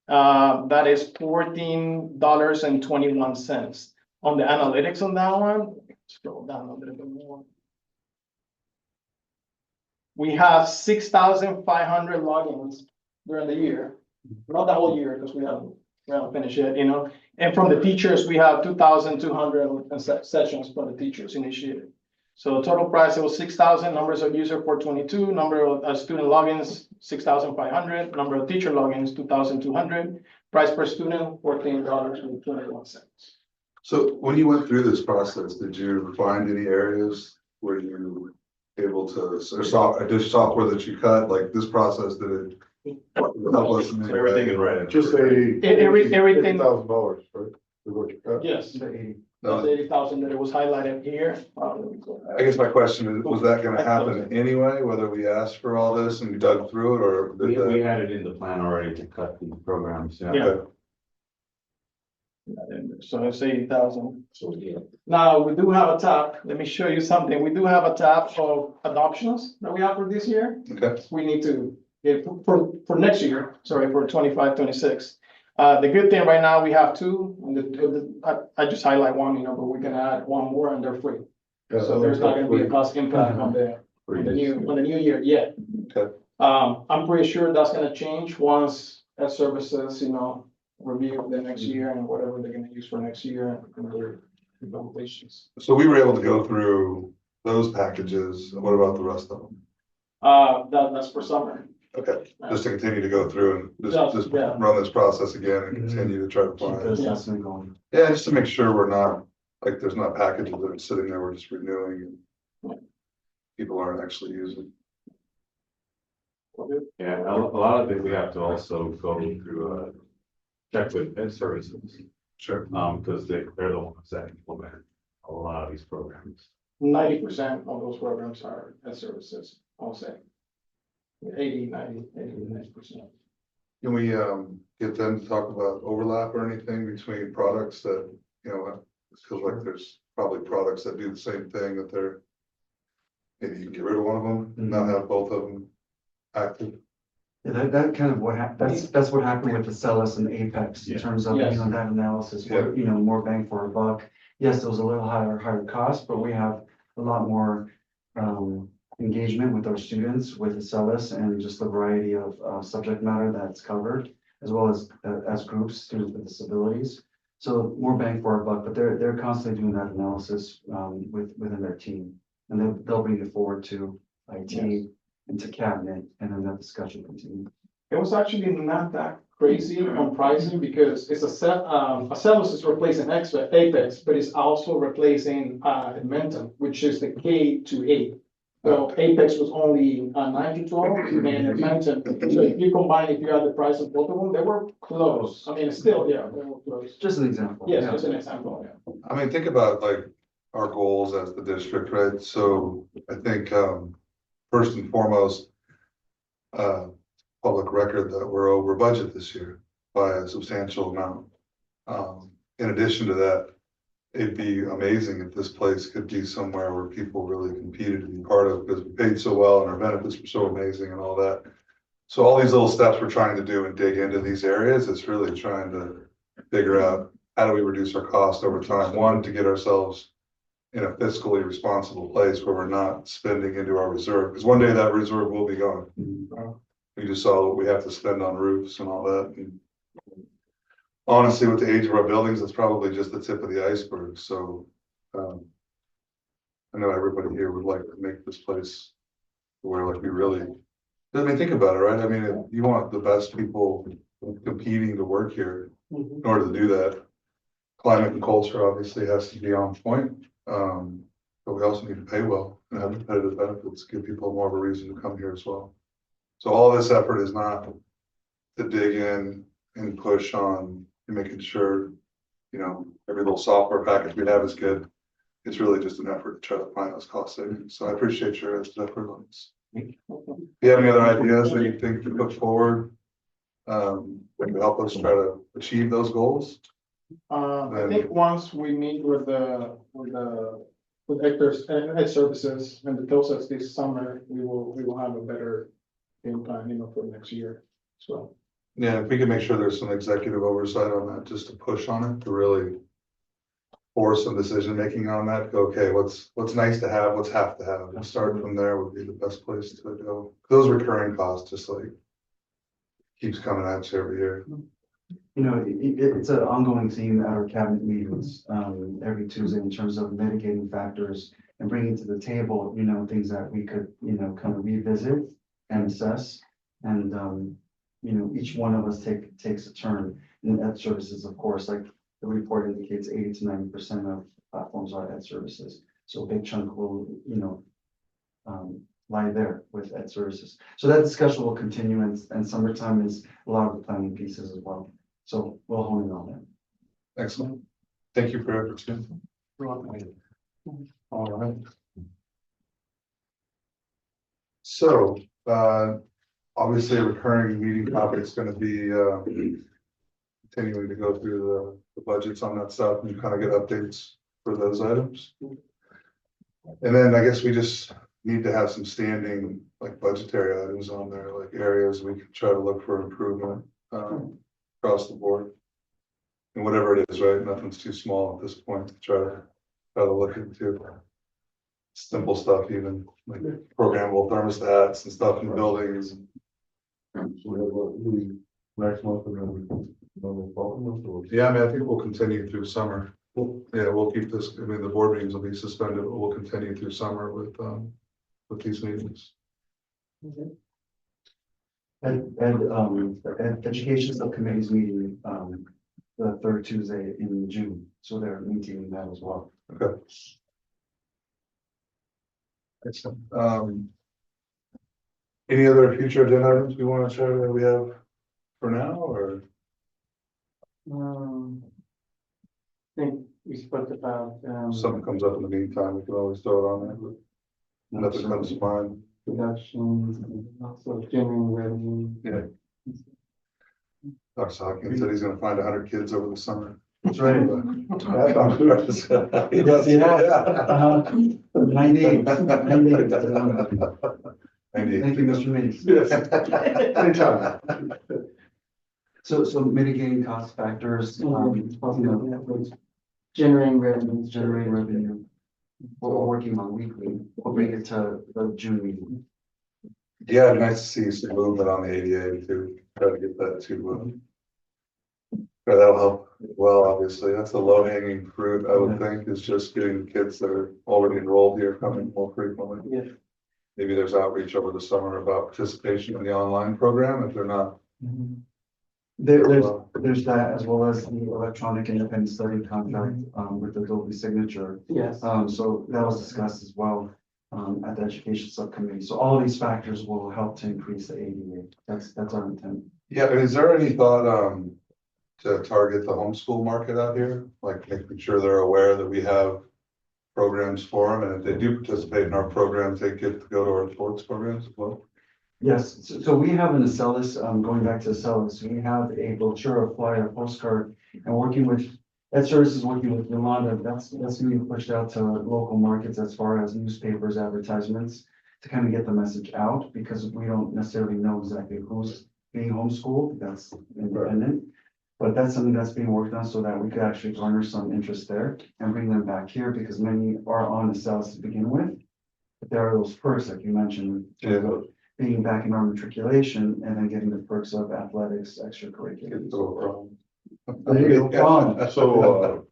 That is $14.21. On the analytics on that one, scroll down a little bit more. We have 6,500 logins during the year, not the whole year, because we haven't finished it, And from the teachers, we have 2,200 sessions for the teachers initiated. So total price, it was 6,000, numbers of user 422, number of student logins, 6,500, number of teacher logins, 2,200, price per student, $14.21. So when you went through this process, did you find any areas where you were able to, or additional software that you cut, like this process, did it help us in any way? Everything in red. Just Everything- $80,000, right? Is what you got? Yes, The that's 80,000 that it was highlighted here. I guess my question is, was that gonna happen anyway, whether we asked for all this and you dug through it, or We did that? had it in the plan already to cut the programs, yeah. Yeah. So it's 80,000. Now, we do have a tab. Let me show you something. We do have a tab of adoptions that we have for this year. Okay, We need to get for next year, sorry, for 25, 26. The good thing right now, we have two, and I just highlight one, you know, but we can add one more and they're free. So there's not gonna be a cost impact on the new year yet. Okay. I'm pretty sure that's gonna change once Ed Services, you know, review the next year and whatever they're gonna use for next year and their implementations. so we were able to go through those packages, what about the rest of them? That's for summer. Okay, just to continue to go through and just Yeah. run this process again and Mhm. continue to try to keep find. the assessment going. Yeah, just to make sure we're not, like, there's not packages that are sitting there, we're just renewing and people aren't actually using. Yeah, a lot of it, we have to also go through, check with Ed Services, Sure. because they're the ones that implement a lot of these programs. 90% of those programs are Ed Services, I'll say. 90%. Can we, get them to talk about overlap or anything between products that, you know, it feels like there's probably products that do the same thing that they're. Maybe you can get rid of one of them, and not have both of them active. Yeah, that kind of that's what happened with the Celis and Apex in Yeah. terms of, you Yes. know, that analysis, where, you know, more bang for our buck. Yes, it was a little higher cost, but we have a lot more engagement with our students with the Celis and just the variety of subject matter that's covered, as well as groups, students with disabilities. So more bang for our buck, but they're constantly doing that analysis within their team. And they'll bring it forward to IT and to cabinet, and then that discussion continues. It was actually not that crazy on pricing because it's a Celis is replacing Apex, but it's also replacing Edmentum, which is the K-8. So Apex was only 9 to 12 and Edmentum, so if you combine, if you add the price of both of them, they were close. I mean, it's still, yeah, they were close. Just an example. Yes, yeah. just an example, yeah. I mean, think about like our goals as the district, right? So I think, first and foremost, public record that we're over budget this year by a substantial amount. In addition to that, it'd be amazing if this place could be somewhere where people really competed to be part of, because we paid so well and our benefits were so amazing and all that. So all these little steps we're trying to do and dig into these areas, it's really trying to figure out how do we reduce our cost over time? One, to get ourselves in a fiscally responsible place where we're not spending into our reserve, because one day that reserve will be gone. We just saw what we have to spend on roofs and all that. And honestly, with the age of our buildings, it's probably just the tip of the iceberg. So, I know everybody here would like to make this place where like we really, I mean, think about it, right? I mean, if you want the best people competing to work here, in order to do that, climate and culture obviously has to be on point. But we also need to pay well and have competitive benefits, give people more of a reason to come here as well. So all this effort is not to dig in and push on making sure, you know, every little software package we have is good. It's really just an effort to try to find those cost savings. So I appreciate your effort on this. If you have any other ideas that you think to put forward, that can help us try to achieve those goals? I think once we meet with Ed Services and the Dulce this summer, we will have a better game plan, you know, for next year. So. Yeah, if we can make sure there's some executive oversight on that, just to push on it, to really force some decision making on that. Okay, what's nice to have, what's have to have, and start from there would be the best place to go. Those recurring costs just like keeps coming at you every year. You know, it's an ongoing theme at our cabinet meetings, every Tuesday in terms of mitigating factors and bringing to the table, you know, things that we could, you know, kind of revisit and assess. And, you know, each one of us takes a turn in ed services, of course, like the report indicates 80 to 90% of platforms are ed services. So a big chunk will, you know, lie there with ed services. So that discussion will continue and summertime is a lot of the planning pieces as well. So we'll hone in on that. Excellent. Thank you for your efforts, Tim. All right. So, obviously a recurring meeting topic is gonna be, continuing to go through the budgets on that stuff and kind of get updates for those items. And then I guess we just need to have some standing, like budgetary items on there, like areas we can try to look for improvement, across the board. And whatever it is, right, nothing's too small at this point to try to look into. Simple stuff, even like programmable thermostats and stuff in buildings. So we have next month and then we follow. Yeah, I mean, I think we'll continue through summer. Yeah, we'll keep this, I mean, the board meetings will be suspended, but we'll continue through summer with these meetings. And education subcommittee's meeting, the third Tuesday in June, so they're maintaining that as well. Okay. Excellent. Any other future agenda items we want to share that we have for now, or? I think we spoke about, Something comes up in the meantime, we can always throw it on there, but nothing comes to mind. reductions and also generating revenue. Yeah. Dr. Hawkins said he's gonna find 100 kids over the summer. That's right. Yes, yeah. 98. 98. Thank you, Mr. Meeks. Yes. Anytime. So mitigating cost factors, you know, Generating revenue. generating revenue. What we're working on weekly, we'll bring it to the June meeting. Yeah, it'd be nice to see some movement on the ADA too, try to get that to, yeah, that'll help. Well, obviously, that's the low hanging fruit, I would think, is just getting kids that are already enrolled here coming more frequently. Yeah. Maybe there's outreach over the summer about participation in the online program if they're not. There's that as well as the electronic independent study contract, with the Dulce signature. Yes. So that was discussed as well, at the education subcommittee. So all of these factors will help to increase the ADA. That's our intent. Yeah, and is there any thought, to target the homeschool market out here? Like making sure they're aware that we have programs for them, and if they do participate in our programs, they get to go to our sports programs as well? Yes, so we have an Acellus, going back to Acellus, we have a brochure, a flyer, a postcard, and working with, Ed Services working with Yolanda, that's gonna be pushed out to local markets as far as newspapers, advertisements, to kind of get the message out, because we don't necessarily know exactly who's being homeschooled, that's independent. But that's something that's being worked on so that we could actually garner some interest there and bring them back here, because many are on Acellus to begin with. But there are those perks, like you mentioned. Yeah. Being back in our matriculation and then getting the perks of athletics, extracurriculars. There you go. So,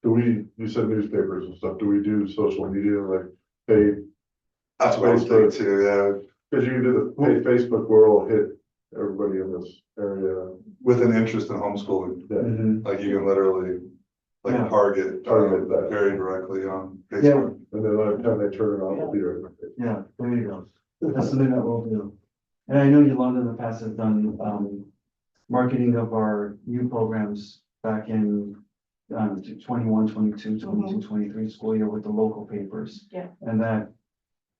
you said newspapers and stuff, do we do social media, like, paid? That's what I was thinking too, yeah, Because you can do the paid Facebook where it'll hit everybody in this area. with an interest in homeschooling, Yeah. Mhm. like you can literally, like Yeah. target That. very directly on Yeah. Facebook. And then by the time they turn it on, it'll be right. Yeah, there you go. That's something that we'll do. And I know Yolanda in the past has done, marketing of our new programs back in, 21, 22, 22, 23 school year with the local papers. Yeah. And that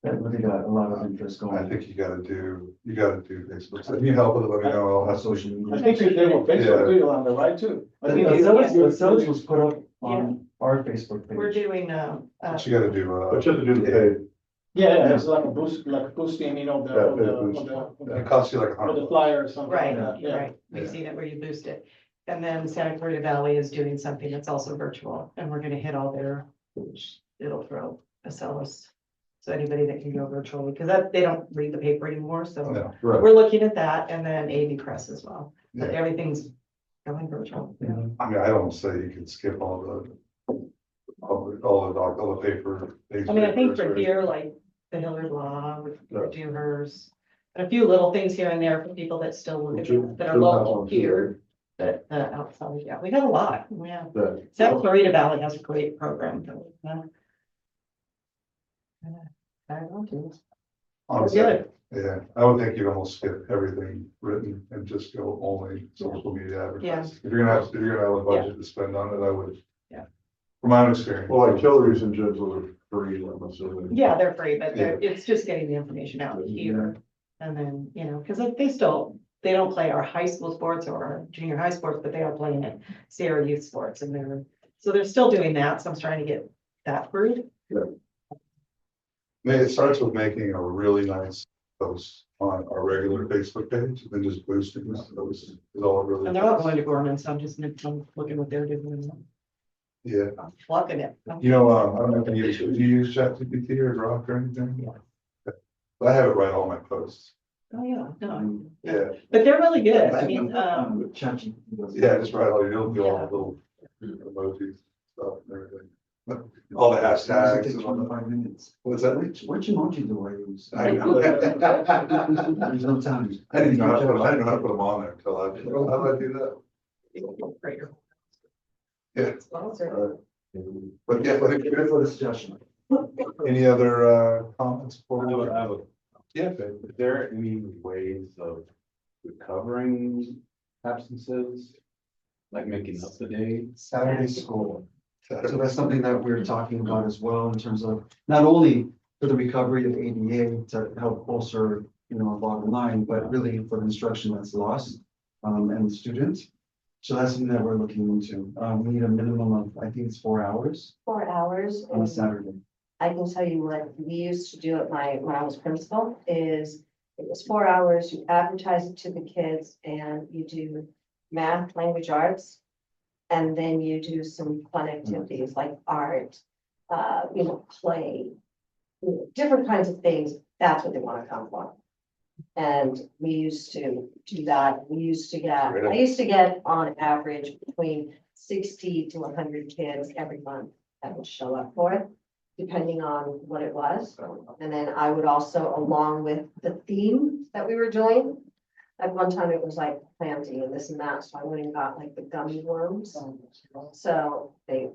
really got a lot of interest going. I think you gotta do Facebook. So if you help with it, let me know, I'll have Social I media. think you did with Facebook too, Yolanda, right, too? I think you- Acellus was put up on our Facebook page. We're doing, What you gotta do, But you have to do the paid. Yeah, it's like a boost, like boosting, you know, Yeah, it costs you like with $100. the flyer or something like right, that, yeah. right, we've Yeah. seen it where you boost it. And then Santa Clarita Valley is doing something that's also virtual, and we're gonna hit all their, it'll throw Acellus. So anybody that can go virtually, because they don't read the paper anymore, so Yeah. Right. we're looking at that, and then AV Press as well. But Yeah. everything's going virtual. I mean, I don't say you can skip all the paper. I mean, I think for here, like the Hillard Law, we could do hers. And a few little things here and there for people that still look at it, that are local here. But outside, yeah, we got a lot, yeah. South Florida Valley has a great program. I don't know. Honestly, Good. yeah, I would think you'd almost skip everything written and just go only social media advertising. If you're gonna have a budget to spend on it, I would. Yeah. From my own experience. Well, like Hillary's and Jim's are free, I'm assuming. Yeah, they're free, but it's just getting the information out here. And then, you know, because they don't play our high school sports or our junior high sports, but they are playing at Sierra Youth Sports and they're still doing that. So I'm trying to get that through. It starts with making a really nice post on our regular Facebook page and just boosting those is all it really. And they're all going to Gorman, so I'm just looking what they're doing. Yeah, I'm plugging it. you know, I don't know if you use ChatGPT or Grok or anything. Yeah. But I have it write all my posts. Oh, yeah, no, Yeah, but they're really good. I mean, ChatGPT. yeah, just write all, you'll do all the little emojis stuff and everything. All the hashtags. and all that. 25 minutes. What's that? Which emoji do I use? I know. There's no time. I didn't know how to put them on there until how do I do that? Yeah. But yeah, I think Good for the suggestion. any other comments? before we- Yeah, is there any ways of recovering absences? Like making up the day? Saturday school. So that's something that we're talking about as well in terms of not only for the recovery of ADA to help bolster, you know, our bottom line, but really for the instruction that's lost and the students. So that's something that we're looking into. We need a minimum of, I think it's 4 hours 4 hours. on a Saturday. I can tell you what we used to do at when I was principal is it was 4 hours, you advertise it to the kids and you do math, language arts. And then you do some fun activities like art, play, different kinds of things. That's what they want to come for. And we used to do that. I used to get on average between 60 to 100 kids every month that would show up for it, depending on what it was. And then I would also, along with the theme that we were doing, at one time it was like planting and this and that, so I went and got like the gummy worms. So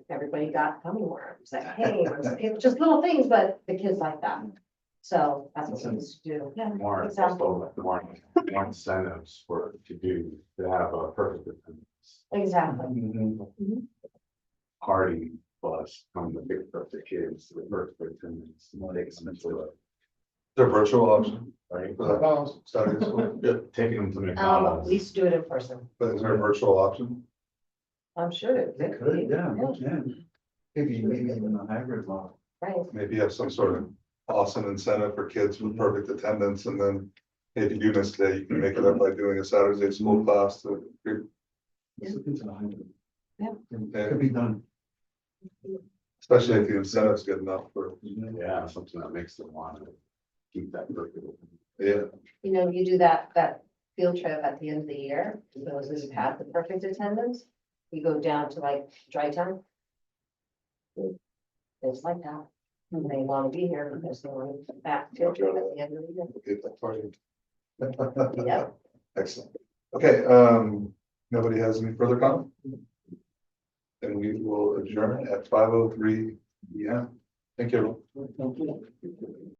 everybody got gummy worms, like, hey, it was just little things, but the kids like that. So that's what we used to do. Yeah, More, exactly. also more incentives to have a perfect attendance. Exactly. Party bus come to pick up the kids, the perfect attendance. The virtual option, Right? for that Saturday school. Yeah, Taking them to We McDonald's. used to do it in person. but is there a virtual option? I'm sure it could be. Yeah, we can. Maybe even a hybrid model. Right. Maybe you have some sort of awesome incentive for kids with perfect attendance, and then if you do miss a day, you can make it up by doing a Saturday school class to. Let's look into the hybrid. Yeah. It could be done. Especially if the incentive's good enough for, Yeah, something that makes them want to keep that perfect. yeah. You do that field trip at the end of the year, those who have the perfect attendance, you go down to like dry town. It's like that. They want to be here because they want to back field trip at the end of the year. Get that party. Yeah. Excellent. Okay, nobody has any further comment? Then we will adjourn at 5:03 PM. Thank you, everyone. Thank you.